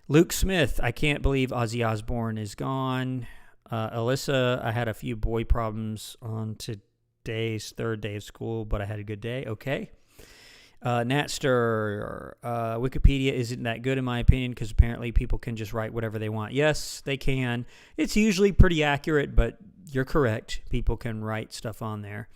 Luke Smith, I can't believe Ozzy Osbourne is gone. Alyssa, I had a few boy problems on today's third day of school, but I had a good day. Okay. Natster, Wikipedia isn't that good in my opinion because apparently people can just write whatever they want. Yes, they can. It's usually pretty accurate, but you're correct. People can write stuff on there.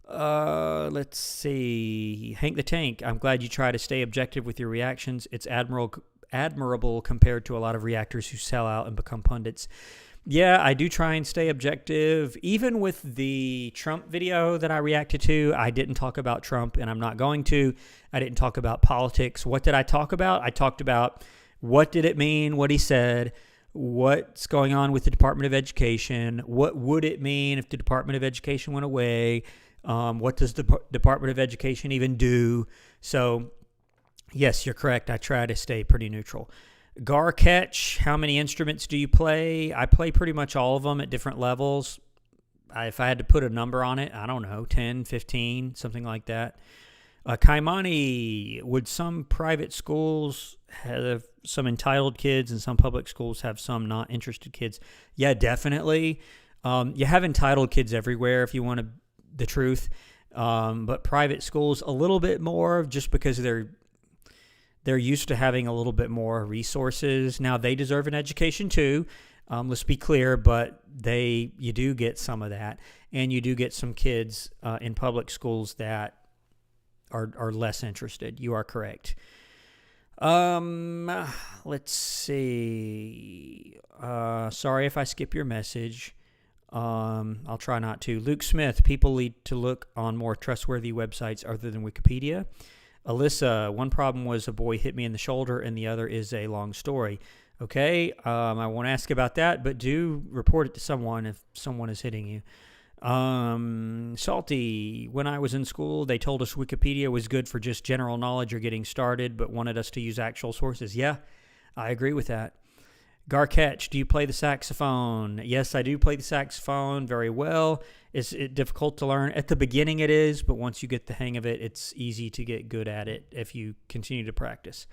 Let's see. Hank the Tank, I'm glad you try to stay objective with your reactions. It's admirable compared to a lot of reactors who sell out and become pundits. Yeah, I do try and stay objective. Even with the Trump video that I reacted to, I didn't talk about Trump, and I'm not going to. I didn't talk about politics. What did I talk about? I talked about what did it mean, what he said, what's going on with the Department of Education, what would it mean if the Department of Education went away, what does the Department of Education even do? So, yes, you're correct. I try to stay pretty neutral. Gar Catch, how many instruments do you play? I play pretty much all of them at different levels. If I had to put a number on it, I don't know, 10, 15, something like that. Kaimani, would some private schools have some entitled kids and some public schools have some not interested kids? Yeah, definitely. You have entitled kids everywhere if you want the truth. But private schools, a little bit more just because they're used to having a little bit more resources. Now, they deserve an education too. Let's be clear, but you do get some of that. And you do get some kids in public schools that are less interested. You are correct. Let's see. Sorry if I skip your message. I'll try not to. Luke Smith, people need to look on more trustworthy websites other than Wikipedia. Alyssa, one problem was a boy hit me in the shoulder, and the other is a long story. Okay, I won't ask about that, but do report it to someone if someone is hitting you. Salty, when I was in school, they told us Wikipedia was good for just general knowledge or getting started, but wanted us to use actual sources. Yeah, I agree with that. Garketch, do you play the saxophone? Yes, I do play the saxophone very well. Is it difficult to learn? At the beginning it is, but once you get the hang of it, it's easy to get good at it if you continue to practice.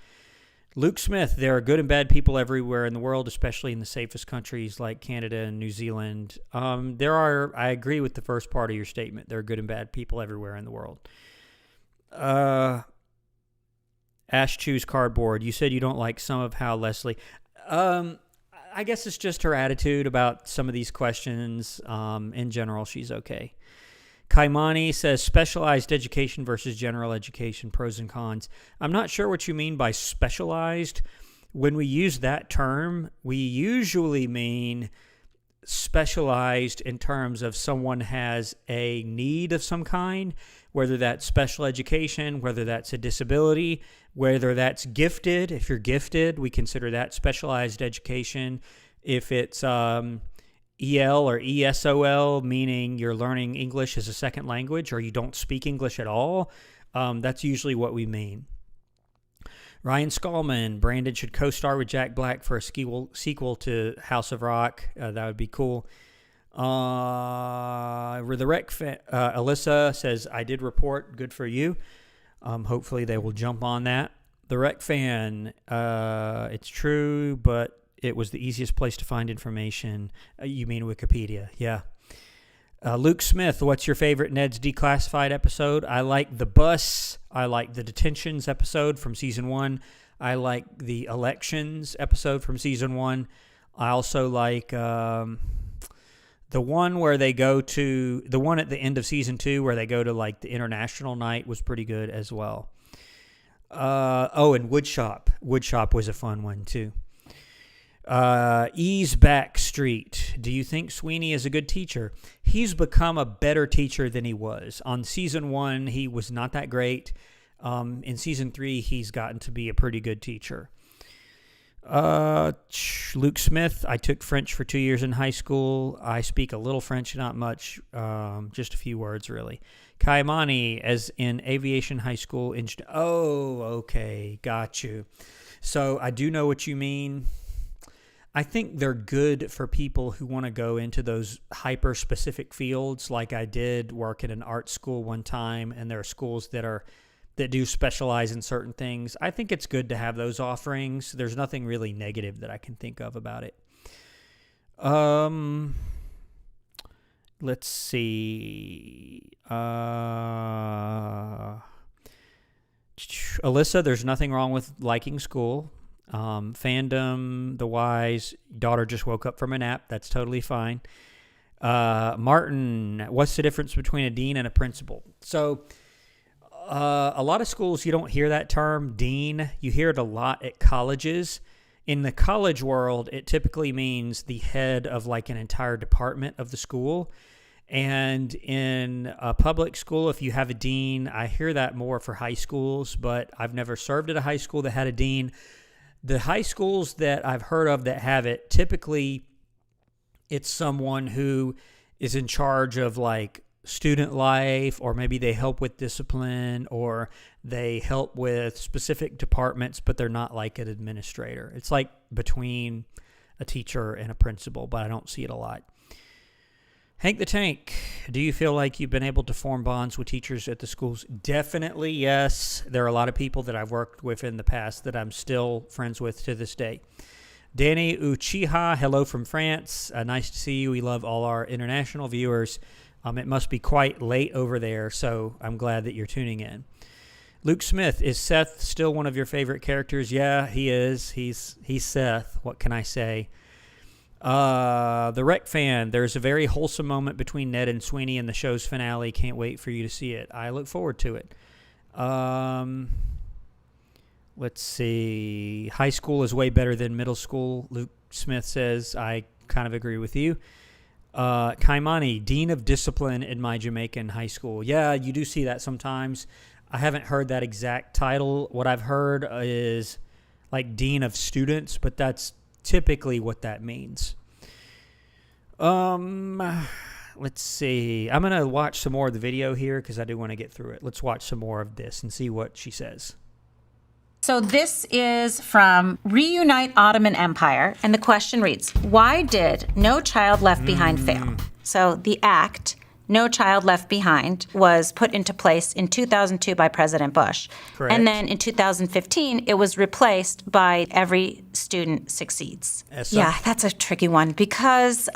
Luke Smith, there are good and bad people everywhere in the world, especially in the safest countries like Canada and New Zealand. I agree with the first part of your statement. There are good and bad people everywhere in the world. Ash Choose Cardboard, you said you don't like some of how Leslie... I guess it's just her attitude about some of these questions. In general, she's okay. Kaimani says specialized education versus general education, pros and cons. I'm not sure what you mean by specialized. When we use that term, we usually mean specialized in terms of someone has a need of some kind, whether that's special education, whether that's a disability, whether that's gifted. If you're gifted, we consider that specialized education. If it's EL or ESOL, meaning you're learning English as a second language or you don't speak English at all, that's usually what we mean. Ryan Skalman, Brandon should co-star with Jack Black for a sequel to House of Rock. That would be cool. Alyssa says, I did report. Good for you. Hopefully they will jump on that. The Rec Fan, it's true, but it was the easiest place to find information. You mean Wikipedia, yeah. Luke Smith, what's your favorite Ned's Declassified episode? I like the bus. I like the detentions episode from season 1. I like the elections episode from season 1. I also like the one where they go to, the one at the end of season 2 where they go to like the international night was pretty good as well. And Woodshop. Woodshop was a fun one too. Ease Backstreet. Do you think Sweeney is a good teacher? He's become a better teacher than he was. On season 1, he was not that great. In season 3, he's gotten to be a pretty good teacher. Luke Smith. I took French for 2 years in high school. I speak a little French, not much. Just a few words, really. Kaimani, as in aviation high school. Oh, okay. Got you. So I do know what you mean. I think they're good for people who want to go into those hyper-specific fields. Like I did work at an art school one time, and there are schools that do specialize in certain things. I think it's good to have those offerings. There's nothing really negative that I can think of about it. Let's see. Alyssa, there's nothing wrong with liking school. Fandom, the wise, daughter just woke up from a nap. That's totally fine. Martin, what's the difference between a dean and a principal? So a lot of schools, you don't hear that term, dean. You hear it a lot at colleges. In the college world, it typically means the head of like an entire department of the school. And in a public school, if you have a dean, I hear that more for high schools, but I've never served at a high school that had a dean. The high schools that I've heard of that have it, typically it's someone who is in charge of like student life, or maybe they help with discipline, or they help with specific departments, but they're not like an administrator. It's like between a teacher and a principal, but I don't see it a lot. Hank the Tank, do you feel like you've been able to form bonds with teachers at the schools? Definitely, yes. There are a lot of people that I've worked with in the past that I'm still friends with to this day. Danny Uchiha, hello from France. Nice to see you. We love all our international viewers. It must be quite late over there, so I'm glad that you're tuning in. Luke Smith, is Seth still one of your favorite characters? Yeah, he is. He's Seth. What can I say? The Rec Fan, there's a very wholesome moment between Ned and Sweeney in the show's finale. Can't wait for you to see it. I look forward to it. Let's see. High school is way better than middle school, Luke Smith says. I kind of agree with you. Kaimani, Dean of Discipline in my Jamaican high school. Yeah, you do see that sometimes. I haven't heard that exact title. What I've heard is like Dean of Students, but that's typically what that means. Let's see. I'm going to watch some more of the video here because I do want to get through it. Let's watch some more of this and see what she says. So this is from Reunite Ottoman Empire, and the question reads, why did No Child Left Behind fail? So the act, No Child Left Behind, was put into place in 2002 by President Bush. Correct. And then in 2015, it was replaced by Every Student Succeeds. Essa? Yeah, that's a tricky one because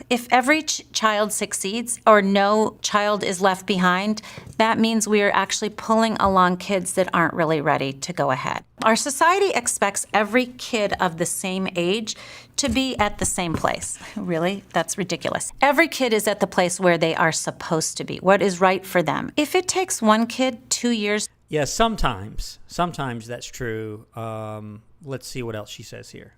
if every child succeeds or no child is left behind, that means we are actually pulling along kids that aren't really ready to go ahead. Our society expects every kid of the same age to be at the same place. Really? That's ridiculous. Every kid is at the place where they are supposed to be, what is right for them. If it takes one kid 2 years... Yeah, sometimes that's true. Let's see what else she says here.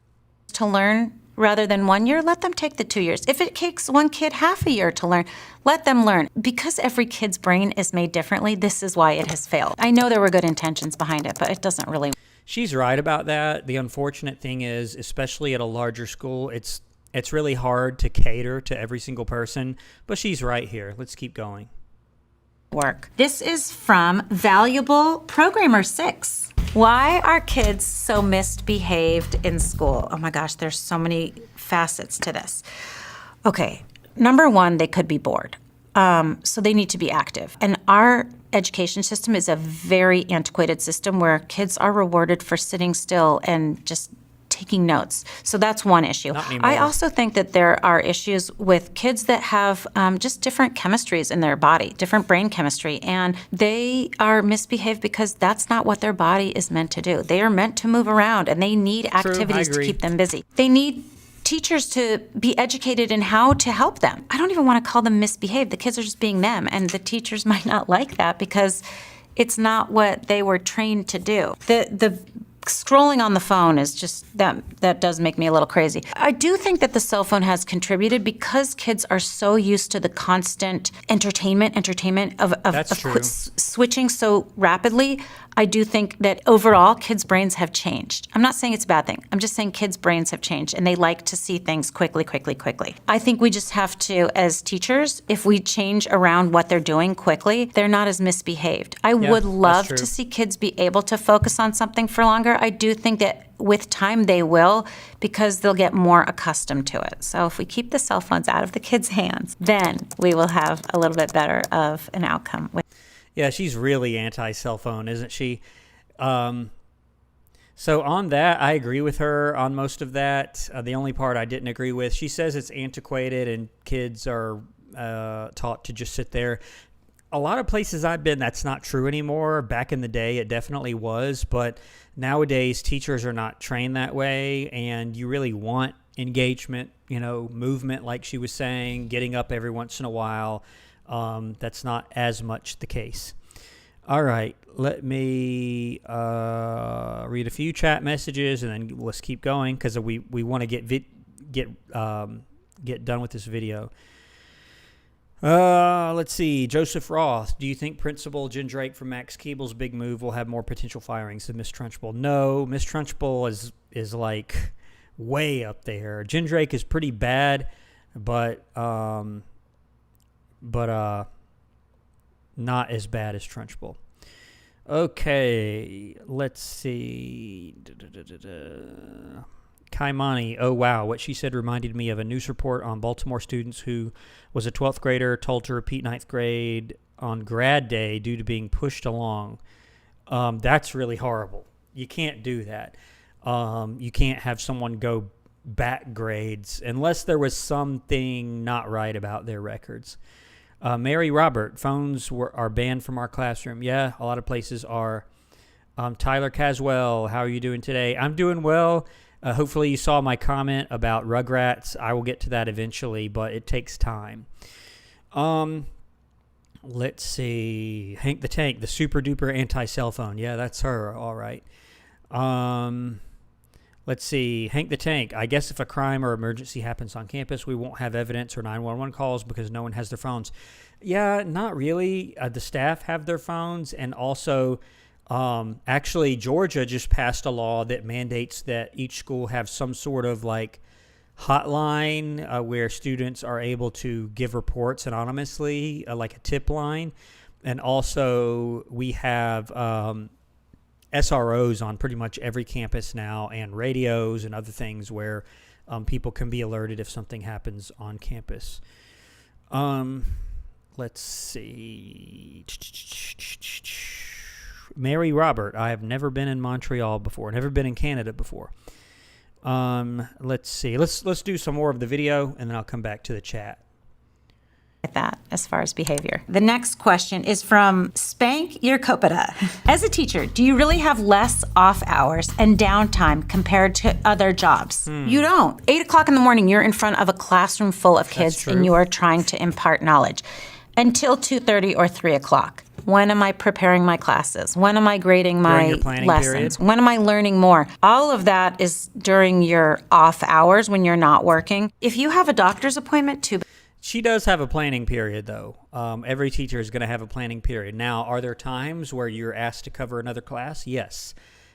...to learn rather than 1 year, let them take the 2 years. If it takes one kid half a year to learn, let them learn. Because every kid's brain is made differently, this is why it has failed. I know there were good intentions behind it, but it doesn't really... She's right about that. The unfortunate thing is, especially at a larger school, it's really hard to cater to every single person, but she's right here. Let's keep going. Work. This is from Valuable Programmer 6. Why are kids so misbehaved in school? Oh my gosh, there's so many facets to this. Okay, number one, they could be bored. So they need to be active. And our education system is a very antiquated system where kids are rewarded for sitting still and just taking notes. So that's one issue. Not anymore. I also think that there are issues with kids that have just different chemistries in their body, different brain chemistry, and they are misbehaved because that's not what their body is meant to do. They are meant to move around, and they need activities to keep them busy. They need teachers to be educated in how to help them. I don't even want to call them misbehaved. The kids are just being them, and the teachers might not like that because it's not what they were trained to do. The scrolling on the phone is just, that does make me a little crazy. I do think that the cell phone has contributed because kids are so used to the constant entertainment of switching so rapidly. I do think that overall kids' brains have changed. I'm not saying it's a bad thing. I'm just saying kids' brains have changed and they like to see things quickly. I think we just have to, as teachers, if we change around what they're doing quickly, they're not as misbehaved. I would love to see kids be able to focus on something for longer. I do think that with time they will, because they'll get more accustomed to it. So if we keep the cell phones out of the kids' hands, then we will have a little bit better of an outcome. Yeah, she's really anti-cell phone, isn't she? So on that, I agree with her on most of that. The only part I didn't agree with, she says it's antiquated and kids are taught to just sit there. A lot of places I've been, that's not true anymore. Back in the day, it definitely was. But nowadays, teachers are not trained that way, and you really want engagement, movement, like she was saying, getting up every once in a while. That's not as much the case. All right, let me read a few chat messages and then let's keep going because we want to get done with this video. Let's see. Joseph Roth, do you think Principal Jen Drake from Max Keeble's big move will have more potential firings than Miss Trunchbull? No, Miss Trunchbull is like way up there. Jen Drake is pretty bad, but not as bad as Trunchbull. Okay, let's see. Kaimani, oh wow, what she said reminded me of a news report on Baltimore students who was a 12th grader told to repeat 9th grade on grad day due to being pushed along. That's really horrible. You can't do that. You can't have someone go back grades unless there was something not right about their records. Mary Robert, phones are banned from our classroom. Yeah, a lot of places are. Tyler Caswell, how are you doing today? I'm doing well. Hopefully you saw my comment about Rugrats. I will get to that eventually, but it takes time. Let's see. Hank the Tank, the super duper anti-cell phone. Yeah, that's her. All right. Let's see. Hank the Tank, I guess if a crime or emergency happens on campus, we won't have evidence or 911 calls because no one has their phones. Yeah, not really. The staff have their phones, and also actually Georgia just passed a law that mandates that each school have some sort of like hotline where students are able to give reports anonymously, like a tip line. And also we have SROs on pretty much every campus now, and radios and other things where people can be alerted if something happens on campus. Let's see. Mary Robert, I have never been in Montreal before, never been in Canada before. Let's see. Let's do some more of the video, and then I'll come back to the chat. That as far as behavior. The next question is from Spank Yerkopita. As a teacher, do you really have less off hours and downtime compared to other jobs? You don't. 8 o'clock in the morning, you're in front of a classroom full of kids and you are trying to impart knowledge until 2:30 or 3 o'clock. When am I preparing my classes? When am I grading my lessons? Period? When am I learning more? All of that is during your off hours when you're not working. If you have a doctor's appointment, too. She does have a planning period, though. Every teacher is going to have a planning period. Now, are there times where you're asked to cover another class? Yes.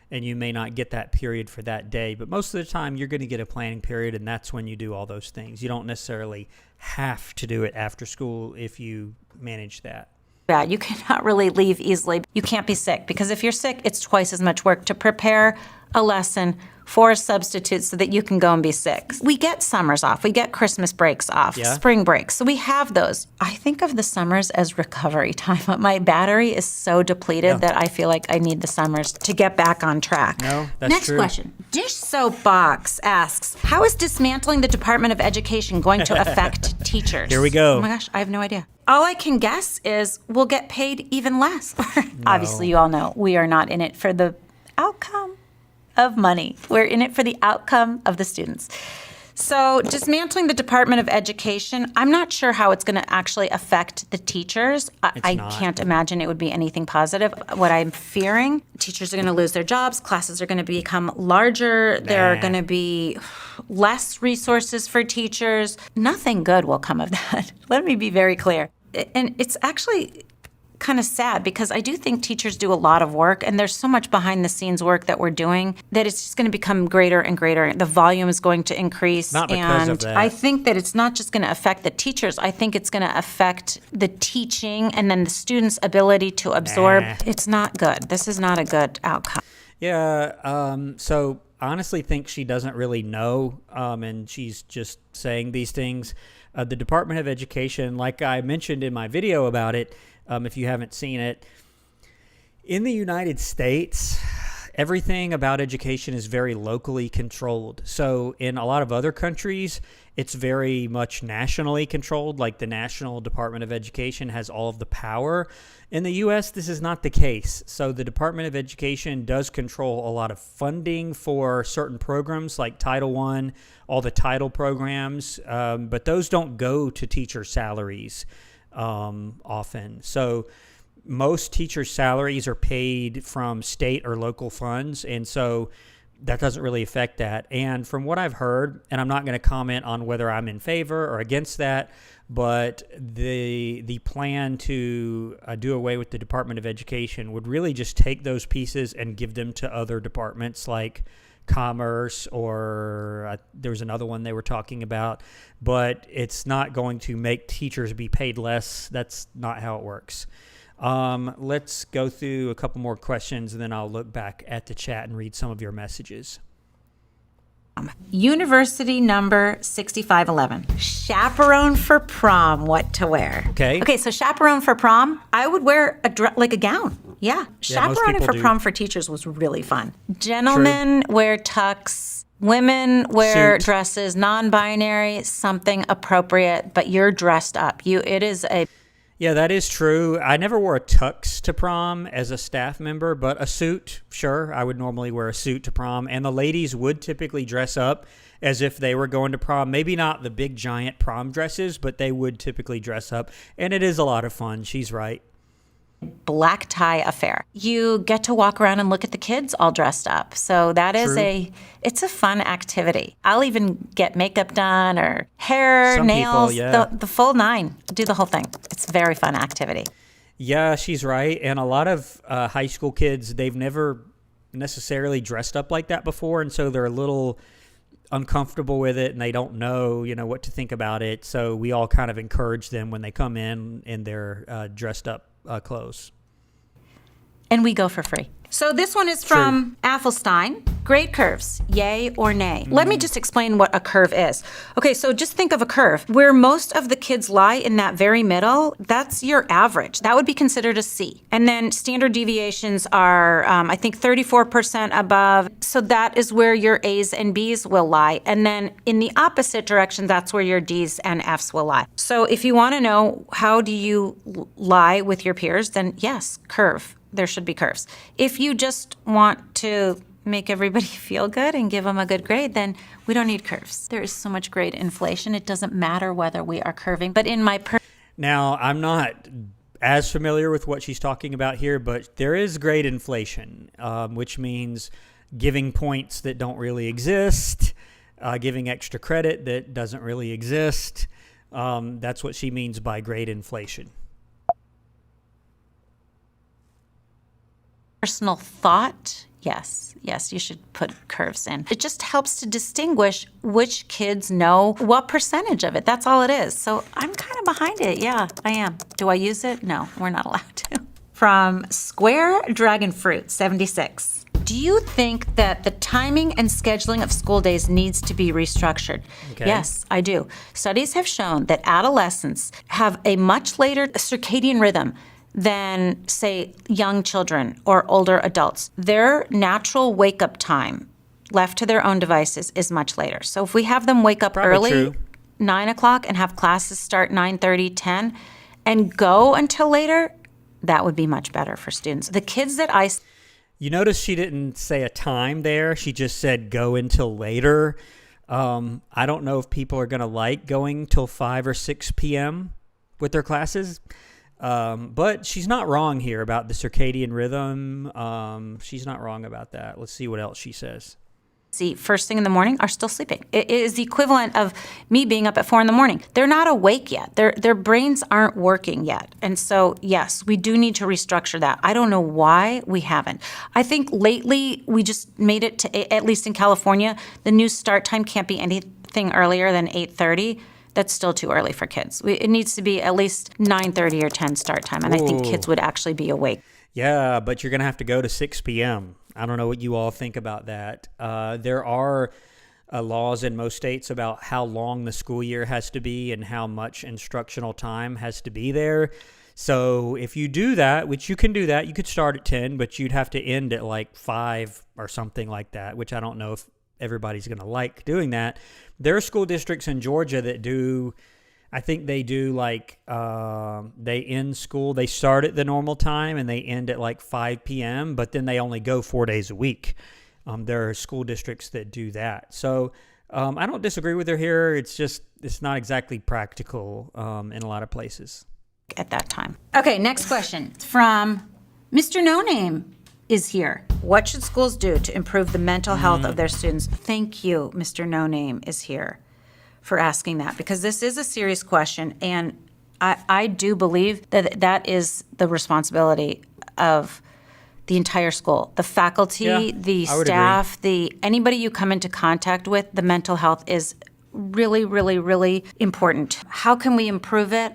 And you may not get that period for that day. But most of the time, you're going to get a planning period, and that's when you do all those things. You don't necessarily have to do it after school if you manage that. bad. You cannot really leave easily. You can't be sick, because if you're sick, it's twice as much work to prepare a lesson for a substitute so that you can go and be sick. We get summers off. We get Christmas breaks off, spring breaks. So we have those. I think of the summers as recovery time. My battery is so depleted that I feel like I need the summers to get back on track. No, that's Next true. question. Dish Soapbox asks, how is dismantling the Department of Education going to affect teachers? Here we go. Oh my gosh, I have no idea. All I can guess is we'll get paid even less. Obviously, you all know we are not in it for the outcome of money. We're in it for the outcome of the students. So dismantling the Department of Education, I'm not sure how it's going to actually affect the teachers. I can't imagine it would be anything positive. What I'm fearing, teachers are going to lose their jobs, classes are going to become larger, there are going to be less resources for teachers. Nothing good will come of that. Let me be very clear. And it's actually kind of sad, because I do think teachers do a lot of work, and there's so much behind the scenes work that we're doing that it's just going to become greater and greater. The volume is going to increase. Not because of that. I think that it's not just going to affect the teachers. I think it's going to affect the teaching and then the students' ability to absorb. It's not good. This is not a good outcome. Yeah. So I honestly think she doesn't really know, and she's just saying these things. The Department of Education, like I mentioned in my video about it, if you haven't seen it, in the United States, everything about education is very locally controlled. So in a lot of other countries, it's very much nationally controlled, like the National Department of Education has all of the power. In the U.S., this is not the case. So the Department of Education does control a lot of funding for certain programs like Title I, all the title programs, but those don't go to teacher salaries often. So most teachers' salaries are paid from state or local funds, and so that doesn't really affect that. And from what I've heard, and I'm not going to comment on whether I'm in favor or against that, but the plan to do away with the Department of Education would really just take those pieces and give them to other departments like Commerce, or there was another one they were talking about, but it's not going to make teachers be paid less. That's not how it works. Let's go through a couple more questions, and then I'll look back at the chat and read some of your messages. University number 6511. Chaperone for prom, what to wear. Okay, so chaperone for prom, I would wear like a gown. Yeah, chaperoning for prom for teachers was really fun. Gentlemen wear tux. Women wear dresses, non-binary, something appropriate, but you're dressed up. Yeah, that is true. I never wore a tux to prom as a staff member, but a suit, sure. I would normally wear a suit to prom, and the ladies would typically dress up as if they were going to prom. Maybe not the big giant prom dresses, but they would typically dress up, and it is a lot of fun. She's right. Black tie affair. You get to walk around and look at the kids all dressed up. So that is it's a fun activity. I'll even get makeup done or hair, Some nails, people, the full nine. Do the whole thing. It's a very fun activity. Yeah, she's right. And a lot of high school kids, they've never necessarily dressed up like that before, and so they're a little uncomfortable with it, and they don't know, what to think about it. So we all kind of encourage them when they come in their dressed up clothes. And we go for free. So this one is from Athelstein. Grade curves, yay or nay? Let me just explain what a curve is. Okay, so just think of a curve. Where most of the kids lie in that very middle, that's your average. That would be considered a C. And then standard deviations are, I think, 34% above. So that is where your A's and B's will lie. And then in the opposite direction, that's where your D's and F's will lie. So if you want to know how do you lie with your peers, then yes, curve. There should be curves. If you just want to make everybody feel good and give them a good grade, then we don't need curves. There is so much grade inflation. It doesn't matter whether we are curving. But in my Now, I'm not as familiar with what she's talking about here, but there is grade inflation, which means giving points that don't really exist, giving extra credit that doesn't really exist. That's what she means by grade inflation. Personal thought, yes, you should put curves in. It just helps to distinguish which kids know what percentage of it. That's all it is. So I'm kind of behind it. Yeah, I am. Do I use it? No, we're not allowed to. From Square Dragon Fruit 76. Do you think that the timing and scheduling of school days needs to be restructured? Okay. Yes, I do. Studies have shown that adolescents have a much later circadian rhythm than, say, young children or older adults. Their natural wake-up time, left to their own devices, is much later. So if we have them wake up Probably early, true. 9 o'clock, and have classes start 9:30, 10, and go until later, that would be much better for students. The kids that I... You notice she didn't say a time there. She just said go until later. I don't know if people are going to like going till 5 or 6 p.m. with their classes. But she's not wrong here about the circadian rhythm. She's not wrong about that. Let's see what else she says. see first thing in the morning are still sleeping. It is the equivalent of me being up at 4 a.m. They're not awake yet. Their brains aren't working yet. And so, yes, we do need to restructure that. I don't know why we haven't. I think lately we just made it to, at least in California, the new start time can't be anything earlier than 8:30. That's still too early for kids. It needs to be at least 9:30 or 10 start time, and I think kids would actually be awake. Yeah, but you're going to have to go to 6 p.m. I don't know what you all think about that. There are laws in most states about how long the school year has to be and how much instructional time has to be there. So if you do that, which you can do that, you could start at 10, but you'd have to end at like 5 or something like that, which I don't know if everybody's going to like doing that. There are school districts in Georgia that do, I think they do like, they end school, they start at the normal time and they end at like 5 p.m., but then they only go 4 days a week. There are school districts that do that. So I don't disagree with her here. It's just, it's not exactly practical in a lot of places. At that time. Okay, next question from Mr. No Name is here. What should schools do to improve the mental health of their students? Thank you, Mr. No Name is here for asking that, because this is a serious question, and I do believe that that is the responsibility of the entire school, the faculty, the staff, anybody you come into contact with. The mental health is really, really, really important. How can we improve it?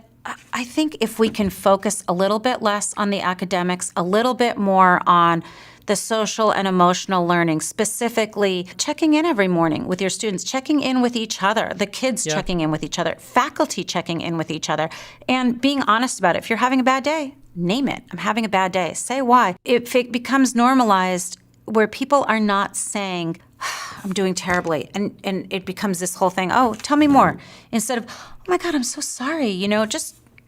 I think if we can focus a little bit less on the academics, a little bit more on the social and emotional learning, specifically checking in every morning with your students, checking in with each other, the kids checking in with each other, faculty checking in with each other, and being honest about it. If you're having a bad day, name it. I'm having a bad day. Say why. If it becomes normalized where people are not saying, I'm doing terribly, and it becomes this whole thing, oh, tell me more, instead of, oh my God, I'm so sorry,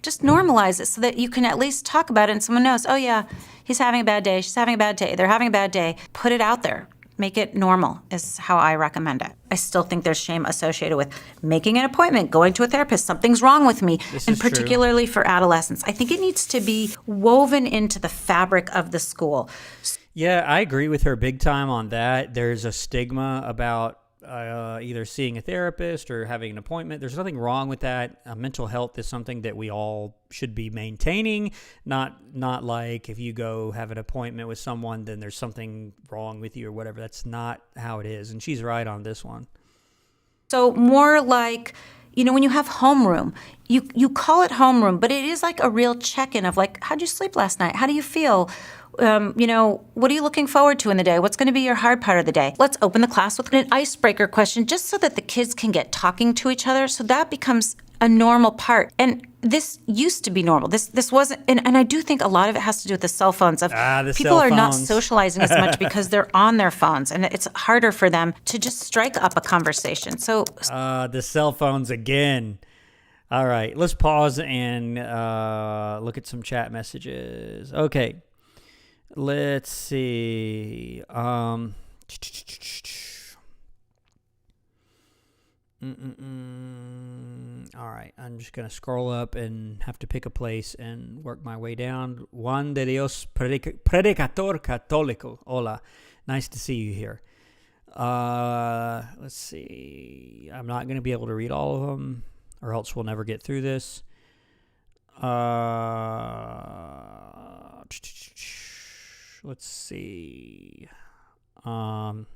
just normalize it so that you can at least talk about it and someone knows, oh yeah, he's having a bad day, she's having a bad day, they're having a bad day. Put it out there. Make it normal is how I recommend it. I still think there's shame associated with making an appointment, going to a therapist, something's wrong with me, and particularly for adolescents. I think it needs to be woven into the fabric of the school. Yeah, I agree with her big time on that. There's a stigma about either seeing a therapist or having an appointment. There's nothing wrong with that. Mental health is something that we all should be maintaining, not like if you go have an appointment with someone, then there's something wrong with you or whatever. That's not how it is. And she's right on this one. So more like, when you have homeroom, you call it homeroom, but it is like a real check-in of like, how'd you sleep last night? How do you feel? What are you looking forward to in the day? What's going to be your hard part of the day? Let's open the class with an icebreaker question just so that the kids can get talking to each other. So that becomes a normal part. And this used to be normal. This wasn't, and I do think a lot of it has to do with the cell phones. People are not socializing as much because they're on their phones, and it's harder for them to just strike up a conversation. So the cell phones again. All right, let's pause and look at some chat messages. Okay. Let's see. All right, I'm just going to scroll up and have to pick a place and work my way down. Juan de Dios Predicador Católico. Hola. Nice to see you here. Let's see. I'm not going to be able to read all of them, or else we'll never get through this. Let's see. Y'all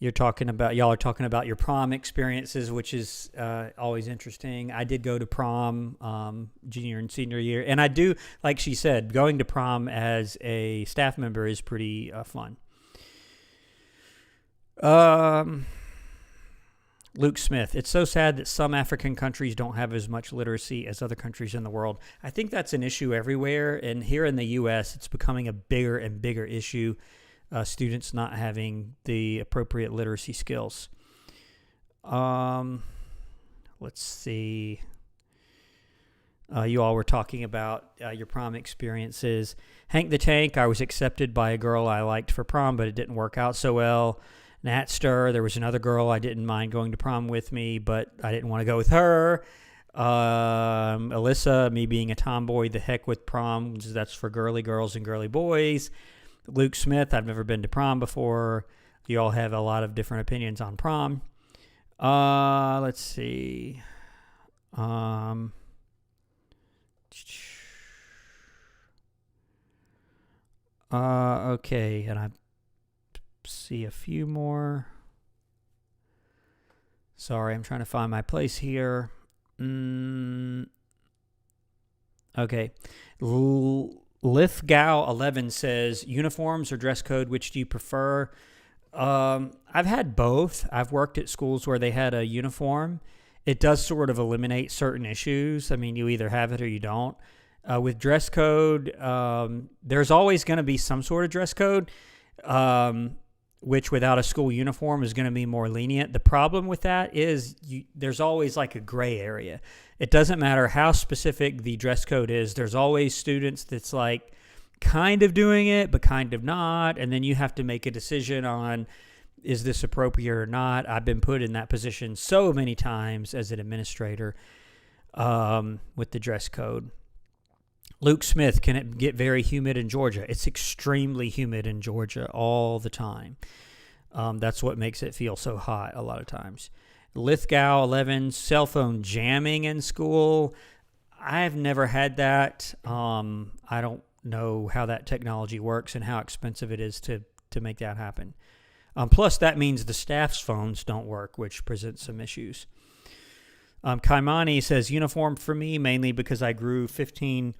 are talking about your prom experiences, which is always interesting. I did go to prom junior and senior year, and I do, like she said, going to prom as a staff member is pretty fun. Luke Smith, it's so sad that some African countries don't have as much literacy as other countries in the world. I think that's an issue everywhere, and here in the U.S., it's becoming a bigger and bigger issue. Students not having the appropriate literacy skills. Let's see. You all were talking about your prom experiences. Hank the Tank, I was accepted by a girl I liked for prom, but it didn't work out so well. Natster, there was another girl I didn't mind going to prom with me, but I didn't want to go with her. Alyssa, me being a tomboy, the heck with prom. That's for girly girls and girly boys. Luke Smith, I've never been to prom before. You all have a lot of different opinions on prom. Let's see. Okay, and I see a few more. Sorry, I'm trying to find my place here. Okay. Lithgow11 says, uniforms or dress code, which do you prefer? I've had both. I've worked at schools where they had a uniform. It does sort of eliminate certain issues. I mean, you either have it or you don't. With dress code, there's always going to be some sort of dress code, which without a school uniform is going to be more lenient. The problem with that is there's always like a gray area. It doesn't matter how specific the dress code is. There's always students that's like kind of doing it, but kind of not. And then you have to make a decision on, is this appropriate or not? I've been put in that position so many times as an administrator with the dress code. Luke Smith, can it get very humid in Georgia? It's extremely humid in Georgia all the time. That's what makes it feel so hot a lot of times. Lithgow 11, cell phone jamming in school. I've never had that. I don't know how that technology works and how expensive it is to make that happen. Plus, that means the staff's phones don't work, which presents some issues. Kaimani says, uniform for me, mainly because I grew 15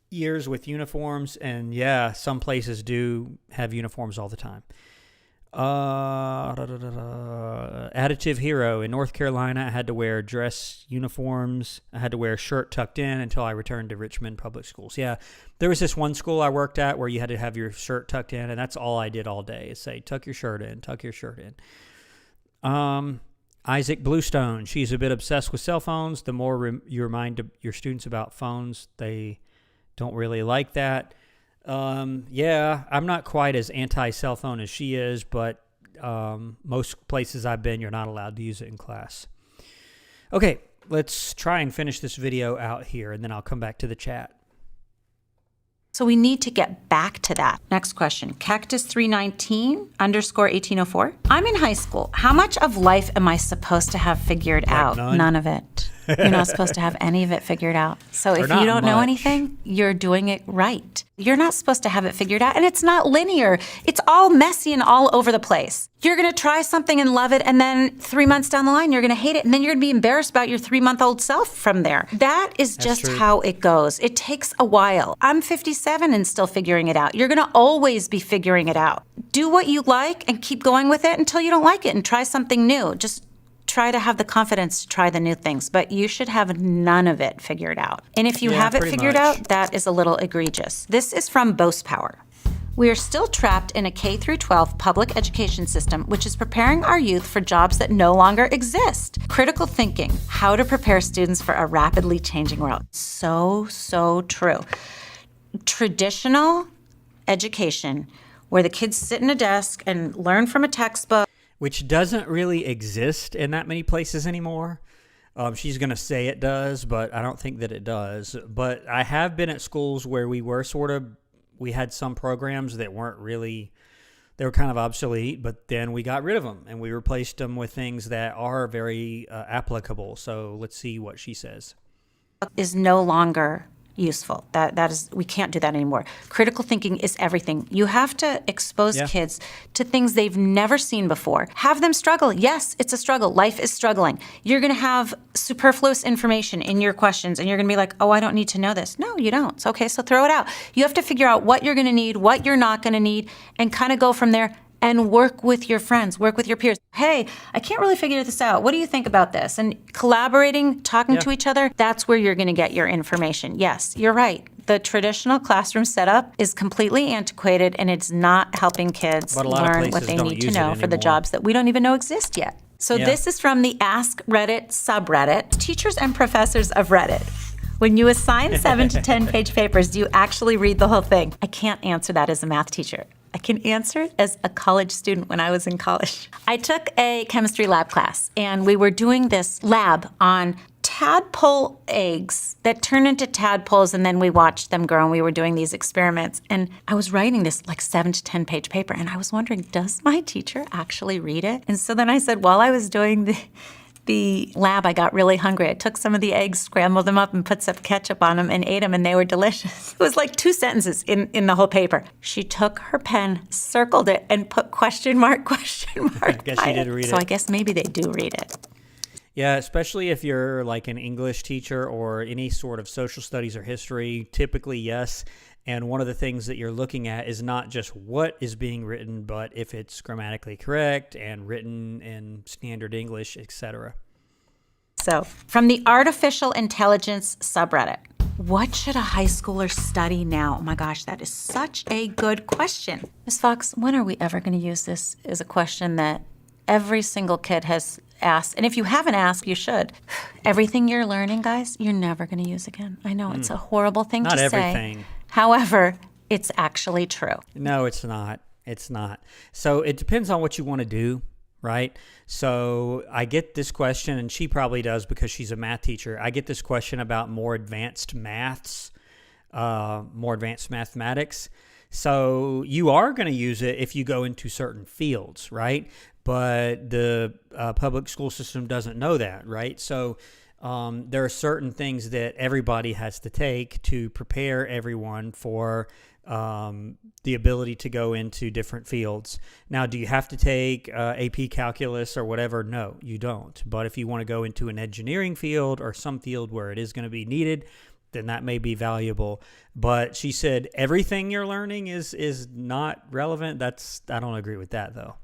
years with uniforms, and yeah, some places do have uniforms all the time. Additive Hero, in North Carolina, I had to wear dress uniforms. I had to wear a shirt tucked in until I returned to Richmond Public Schools. Yeah, there was this one school I worked at where you had to have your shirt tucked in, and that's all I did all day, is say, tuck your shirt in, tuck your shirt in. Isaac Bluestone, she's a bit obsessed with cell phones. The more you remind your students about phones, they don't really like that. Yeah, I'm not quite as anti-cell phone as she is, but most places I've been, you're not allowed to use it in class. Okay, let's try and finish this video out here, and then I'll come back to the chat. So we need to get back to that. Next question, cactus319_1804. I'm in high school. How much of life am I supposed to have figured out? None of it. You're not supposed to have any of it figured out. So if you don't know anything, you're doing it right. You're not supposed to have it figured out, and it's not linear. It's all messy and all over the place. You're going to try something and love it, and then 3 months down the line, you're going to hate it, and then you're going to be embarrassed about your 3-month-old self from there. That is just how it goes. It takes a while. I'm 57 and still figuring it out. You're going to always be figuring it out. Do what you like and keep going with it until you don't like it, and try something new. Just try to have the confidence to try the new things, but you should have none of it figured out. And if you have it figured out, that is a little egregious. This is from Boast Power. We are still trapped in a K-12 public education system, which is preparing our youth for jobs that no longer exist. Critical thinking, how to prepare students for a rapidly changing world. So true. Traditional education, where the kids sit in a desk and learn from a textbook, which doesn't really exist in that many places anymore. She's going to say it does, but I don't think that it does. But I have been at schools where we had some programs that weren't really, they were kind of obsolete, but then we got rid of them and we replaced them with things that are very applicable. So let's see what she says. Is no longer useful. That is, we can't do that anymore. Critical thinking is everything. You have to expose kids to things they've never seen before. Have them struggle. Yes, it's a struggle. Life is struggling. You're going to have superfluous information in your questions, and you're going to be like, oh, I don't need to know this. No, you don't. It's okay, so throw it out. You have to figure out what you're going to need, what you're not going to need, and kind of go from there. And work with your friends, work with your peers. Hey, I can't really figure this out. What do you think about this? And collaborating, talking to each other, that's where you're going to get your information. Yes, you're right. The traditional classroom setup is completely antiquated, and it's not helping kids learn what they need to know for the jobs that we don't even know exist yet. So this is from the Ask Reddit subreddit, teachers and professors of Reddit. When you assign 7 to 10 page papers, do you actually read the whole thing? I can't answer that as a math teacher. I can answer it as a college student when I was in college. I took a chemistry lab class, and we were doing this lab on tadpole eggs that turn into tadpoles, and then we watched them grow, and we were doing these experiments. And I was writing this 7 to 10 page paper, and I was wondering, does my teacher actually read it? And so then I said, while I was doing the lab, I got really hungry. I took some of the eggs, scrambled them up, and put some ketchup on them and ate them, and they were delicious. It was like 2 sentences in the whole paper. She took her pen, circled it, and put question mark. I guess she did read it. So I guess maybe they do read it. Yeah, especially if you're like an English teacher or any sort of social studies or history, typically yes. And one of the things that you're looking at is not just what is being written, but if it's grammatically correct and written in standard English, etc. So, from the Artificial Intelligence subreddit, what should a high schooler study now? Oh my gosh, that is such a good question. Ms. Fox, when are we ever going to use this as a question that every single kid has asked? And if you haven't asked, you should. Everything you're learning, guys, you're never going to use again. I know it's a horrible thing to say. Not everything. However, it's actually true. No, it's not. It's not. So it depends on what you want to do, right? So I get this question, and she probably does because she's a math teacher. I get this question about more advanced maths, more advanced mathematics. So you are going to use it if you go into certain fields, right? But the public school system doesn't know that, right? So there are certain things that everybody has to take to prepare everyone for the ability to go into different fields. Now, do you have to take AP calculus or whatever? No, you don't. But if you want to go into an engineering field or some field where it is going to be needed, then that may be valuable. But she said everything you're learning is not relevant. I don't agree with that, though.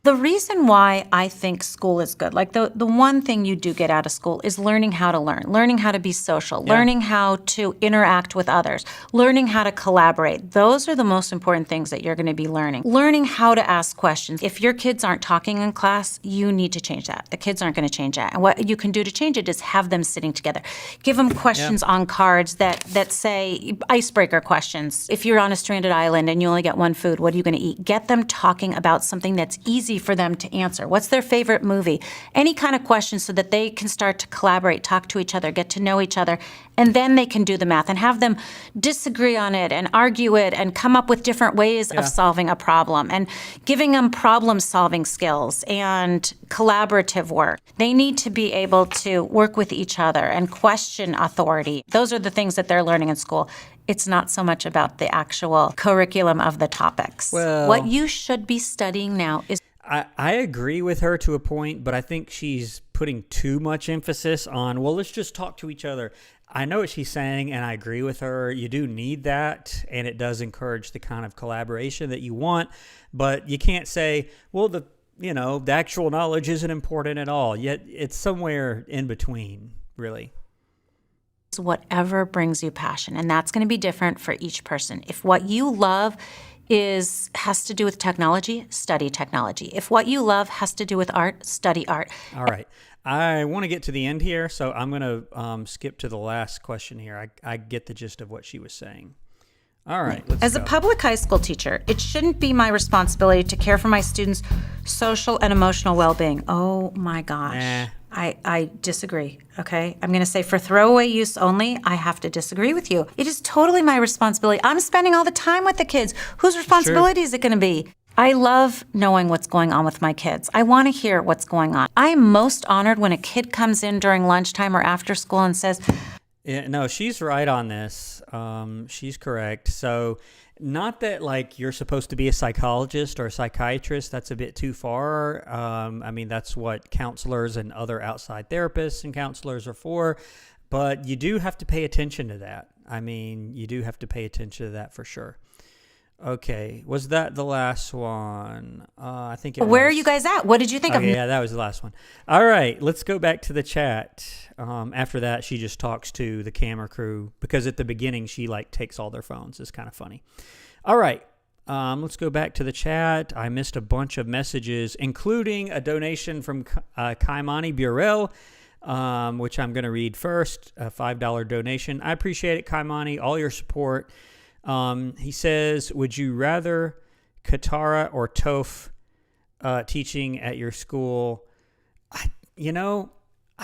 The reason why I think school is good, like the one thing you do get out of school is learning how to learn, learning how to be social, learning how to interact with others, learning how to collaborate. Those are the most important things that you're going to be learning. Learning how to ask questions. If your kids aren't talking in class, you need to change that. The kids aren't going to change that. And what you can do to change it is have them sitting together. Give them questions on cards that say icebreaker questions. If you're on a stranded island and you only get one food, what are you going to eat? Get them talking about something that's easy for them to answer. What's their favorite movie? Any kind of questions so that they can start to collaborate, talk to each other, get to know each other, and then they can do the math and have them disagree on it and argue it and come up with different ways of solving a problem and giving them problem-solving skills and collaborative work. They need to be able to work with each other and question authority. Those are the things that they're learning in school. It's not so much about the actual curriculum of the topics. Well, what you should be studying now is... I agree with her to a point, but I think she's putting too much emphasis on, well, let's just talk to each other. I know what she's saying, and I agree with her. You do need that, and it does encourage the kind of collaboration that you want, but you can't say, well, the actual knowledge isn't important at all. Yet it's somewhere in between, really. Whatever brings you passion, and that's going to be different for each person. If what you love has to do with technology, study technology. If what you love has to do with art, study art. All right. I want to get to the end here, so I'm going to skip to the last question here. I get the gist of what she was saying. All right, let's As go. a public high school teacher, it shouldn't be my responsibility to care for my students' social and emotional well-being. Oh my gosh. I disagree, okay? I'm going to say for throwaway use only, I have to disagree with you. It is totally my responsibility. I'm spending all the time with the kids. Whose responsibility is it going to be? I love knowing what's going on with my kids. I want to hear what's going on. I am most honored when a kid comes in during lunchtime or after school and says, Yeah, no, she's right on this. She's correct. So, not that like you're supposed to be a psychologist or a psychiatrist. That's a bit too far. I mean, that's what counselors and other outside therapists and counselors are for. But you do have to pay attention to that. I mean, you do have to pay attention to that for sure. Okay, was that the last one? I think it was. Where are you guys at? What did you think of? Yeah, that was the last one. All right, let's go back to the chat. After that, she just talks to the camera crew because at the beginning she like takes all their phones. It's kind of funny. All right, let's go back to the chat. I missed a bunch of messages, including a donation from Kaimani Burrell, which I'm going to read first. A $5 donation. I appreciate it, Kaimani. All your support. He says, would you rather Katara or Toph teaching at your school? I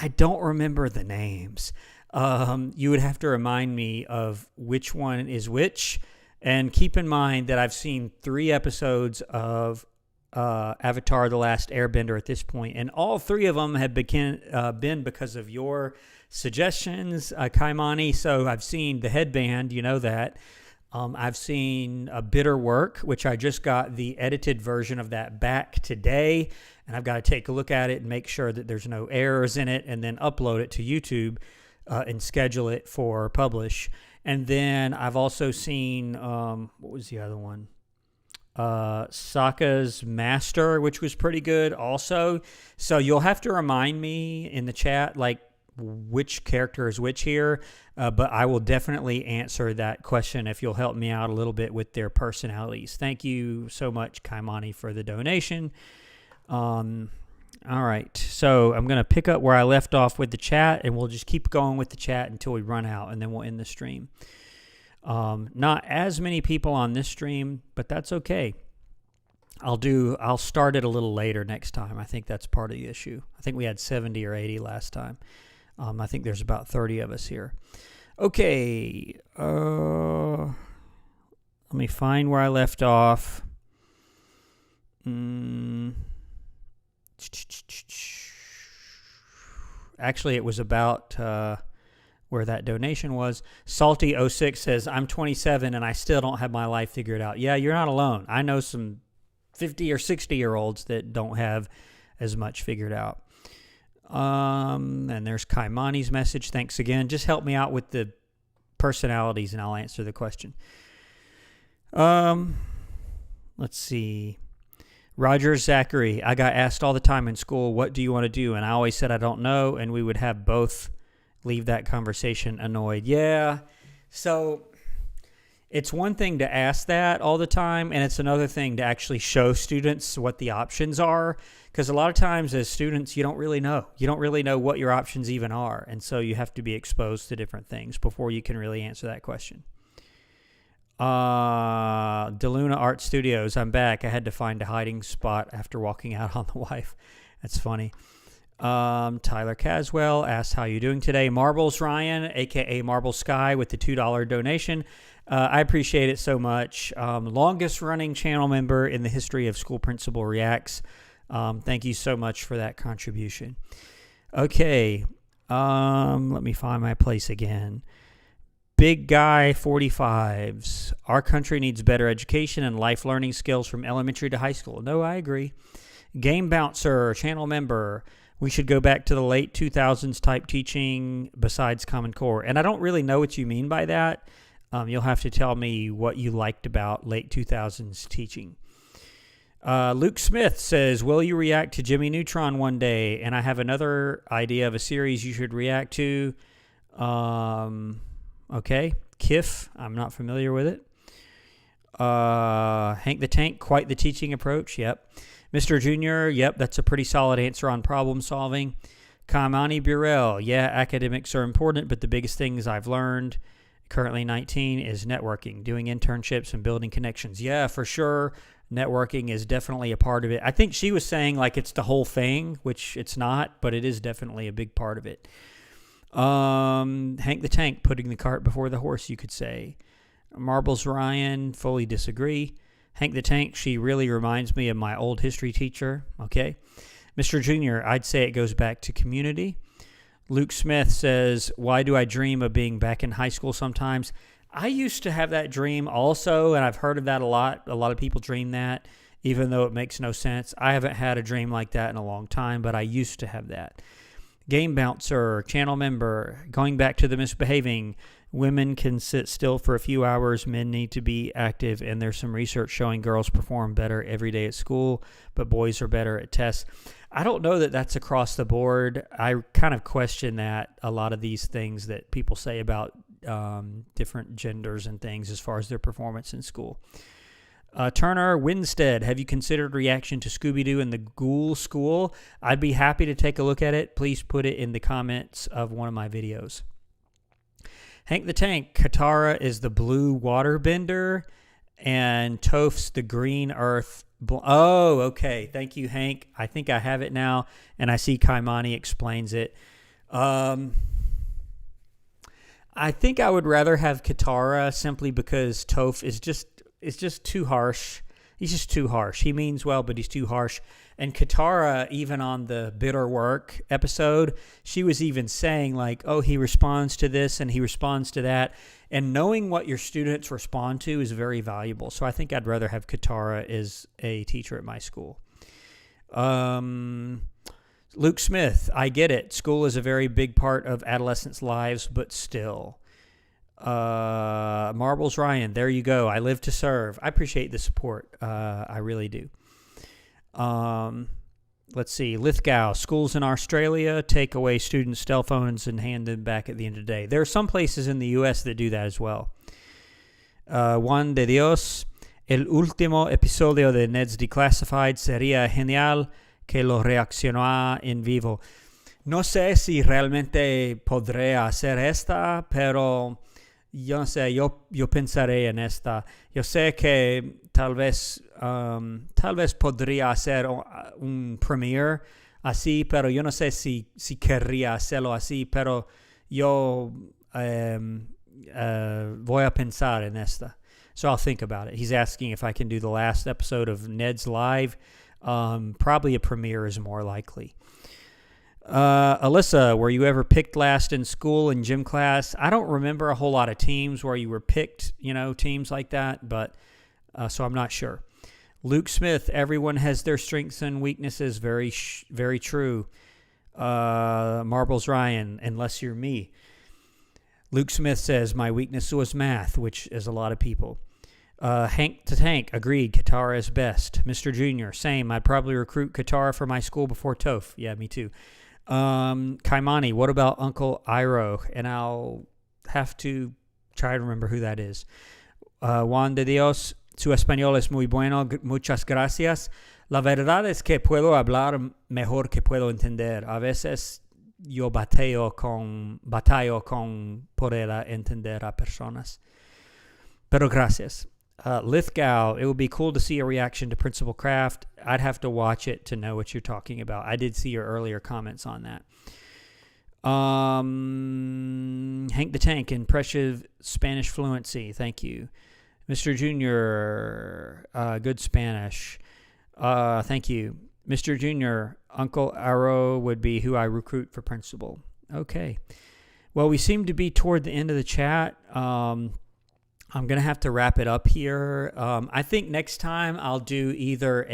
don't remember the names. You would have to remind me of which one is which. And keep in mind that I've seen 3 episodes of Avatar: The Last Airbender at this point, and all 3 of them have been because of your suggestions, Kaimani. So I've seen The Headband, you know that. I've seen A Bitter Work, which I just got the edited version of that back today, and I've got to take a look at it and make sure that there's no errors in it, and then upload it to YouTube and schedule it for publish. And then I've also seen, what was the other one? Sokka's Master, which was pretty good also. So you'll have to remind me in the chat, like, which character is which here, but I will definitely answer that question if you'll help me out a little bit with their personalities. Thank you so much, Kaimani, for the donation. All right, so I'm going to pick up where I left off with the chat, and we'll just keep going with the chat until we run out, and then we'll end the stream. Not as many people on this stream, but that's okay. I'll start it a little later next time. I think that's part of the issue. I think we had 70 or 80 last time. I think there's about 30 of us here. Okay. Let me find where I left off. Actually, it was about where that donation was. Salty06 says, I'm 27 and I still don't have my life figured out. Yeah, you're not alone. I know some 50 or 60-year-olds that don't have as much figured out. And there's Kaimani's message. Thanks again. Just help me out with the personalities and I'll answer the question. Let's see. Roger Zachary, I got asked all the time in school, what do you want to do? And I always said I don't know, and we would have both leave that conversation annoyed. Yeah, so it's one thing to ask that all the time, and it's another thing to actually show students what the options are, because a lot of times as students, you don't really know. You don't really know what your options even are, and so you have to be exposed to different things before you can really answer that question. DeLuna Art Studios, I'm back. I had to find a hiding spot after walking out on the wife. That's funny. Tyler Caswell asks, how you doing today? Marbles Ryan, a.k.a. Marble Sky, with the $2 donation. I appreciate it so much. Longest running channel member in the history of School Principal Reacts. Thank you so much for that contribution. Okay, let me find my place again. Big Guy 45s. Our country needs better education and life learning skills from elementary to high school. No, I agree. Game Bouncer, channel member. We should go back to the late 2000s type teaching besides Common Core. And I don't really know what you mean by that. You'll have to tell me what you liked about late 2000s teaching. Luke Smith says, will you react to Jimmy Neutron one day? And I have another idea of a series you should react to. Okay. KIF, I'm not familiar with it. Hank the Tank, quite the teaching approach. Yep. Mr. Junior, yep, that's a pretty solid answer on problem solving. Kamani Burrell, yeah, academics are important, but the biggest things I've learned, currently 19, is networking, doing internships and building connections. Yeah, for sure. Networking is definitely a part of it. I think she was saying like it's the whole thing, which it's not, but it is definitely a big part of it. Hank the Tank, putting the cart before the horse, you could say. Marbles Ryan, fully disagree. Hank the Tank, she really reminds me of my old history teacher. Okay. Mr. Junior, I'd say it goes back to community. Luke Smith says, why do I dream of being back in high school sometimes? I used to have that dream also, and I've heard of that a lot. A lot of people dream that, even though it makes no sense. I haven't had a dream like that in a long time, but I used to have that. Game Bouncer, channel member, going back to the misbehaving. Women can sit still for a few hours. Men need to be active, and there's some research showing girls perform better every day at school, but boys are better at tests. I don't know that that's across the board. I kind of question that, a lot of these things that people say about different genders and things as far as their performance in school. Turner Winstead, have you considered reaction to Scooby-Doo and the Ghoul School? I'd be happy to take a look at it. Please put it in the comments of one of my videos. Hank the Tank, Katara is the blue waterbender, and Toph's the green earth. Oh, okay. Thank you, Hank. I think I have it now, and I see Kaimani explains it. I think I would rather have Katara simply because Toph is just too harsh. He's just too harsh. He means well, but he's too harsh. And Katara, even on the Bitter Work episode, she was even saying like, oh, he responds to this and he responds to that. And knowing what your students respond to is very valuable. So I think I'd rather have Katara as a teacher at my school. Luke Smith, I get it. School is a very big part of adolescents' lives, but still. Marbles Ryan, there you go. I live to serve. I appreciate the support. I really do. Let's see. Lithgow, schools in Australia take away students' cell phones and hand them back at the end of the day. There are some places in the U.S. that do that as well. Juan de Dios, el último episodio de Ned's Declassified sería genial que lo reaccionó en vivo. No sé si realmente podré hacer esta, pero yo no sé, yo pensaré en esta. Yo sé que tal vez podría hacer un premiere así, pero yo no sé si querría hacerlo así, pero yo voy a pensar en esta. So I'll think about it. He's asking if I can do the last episode of Ned's Live. Probably a premiere is more likely. Alyssa, were you ever picked last in school in gym class? I don't remember a whole lot of teams where you were picked, teams like that, but so I'm not sure. Luke Smith, everyone has their strengths and weaknesses. Very, very true. Marbles Ryan, unless you're me. Luke Smith says, my weakness was math, which is a lot of people. Hank to Tank, agreed, Katara is best. Mr. Junior, same. I'd probably recruit Katara for my school before Toph. Yeah, me too. Kaimani, what about Uncle Iroh? And I'll have to try to remember who that is. Juan de Dios, su español es muy bueno, muchas gracias. La verdad es que puedo hablar mejor que puedo entender. A veces yo batallo con poder entender a personas. Pero gracias. Lithgow, it would be cool to see a reaction to Principal Craft. I'd have to watch it to know what you're talking about. I did see your earlier comments on that. Hank the Tank, impressive Spanish fluency. Thank you. Mr. Junior, good Spanish. Thank you. Mr. Junior, Uncle Arrow would be who I recruit for principal. Okay. Well, we seem to be toward the end of the chat. I'm going to have to wrap it up here. I think next time I'll do either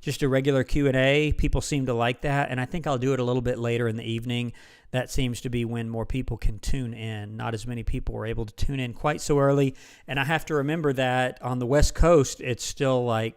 just a regular Q&A. People seem to like that. And I think I'll do it a little bit later in the evening. That seems to be when more people can tune in. Not as many people were able to tune in quite so early. And I have to remember that on the West Coast, it's still I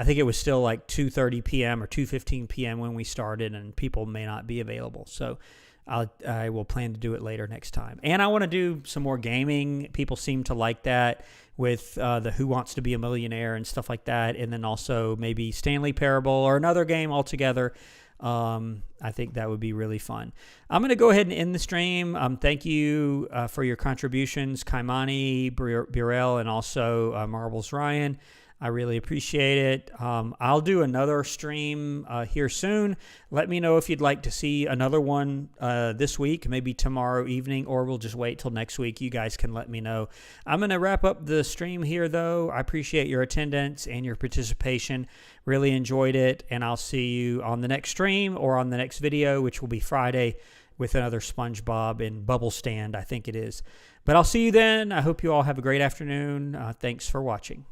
think it was still 2:30 p.m. or 2:15 p.m. when we started, and people may not be available. So I will plan to do it later next time. And I want to do some more gaming. People seem to like that with the Who Wants to Be a Millionaire and stuff like that. And then also maybe Stanley Parable or another game altogether. I think that would be really fun. I'm going to go ahead and end the stream. Thank you for your contributions, Kaimani, Burrell, and also Marbles Ryan. I really appreciate it. I'll do another stream here soon. Let me know if you'd like to see another one this week, maybe tomorrow evening, or we'll just wait till next week. You guys can let me know. I'm going to wrap up the stream here, though. I appreciate your attendance and your participation. Really enjoyed it, and I'll see you on the next stream or on the next video, which will be Friday with another SpongeBob in Bubble Stand, I think it is. But I'll see you then. I hope you all have a great afternoon. Thanks for watching.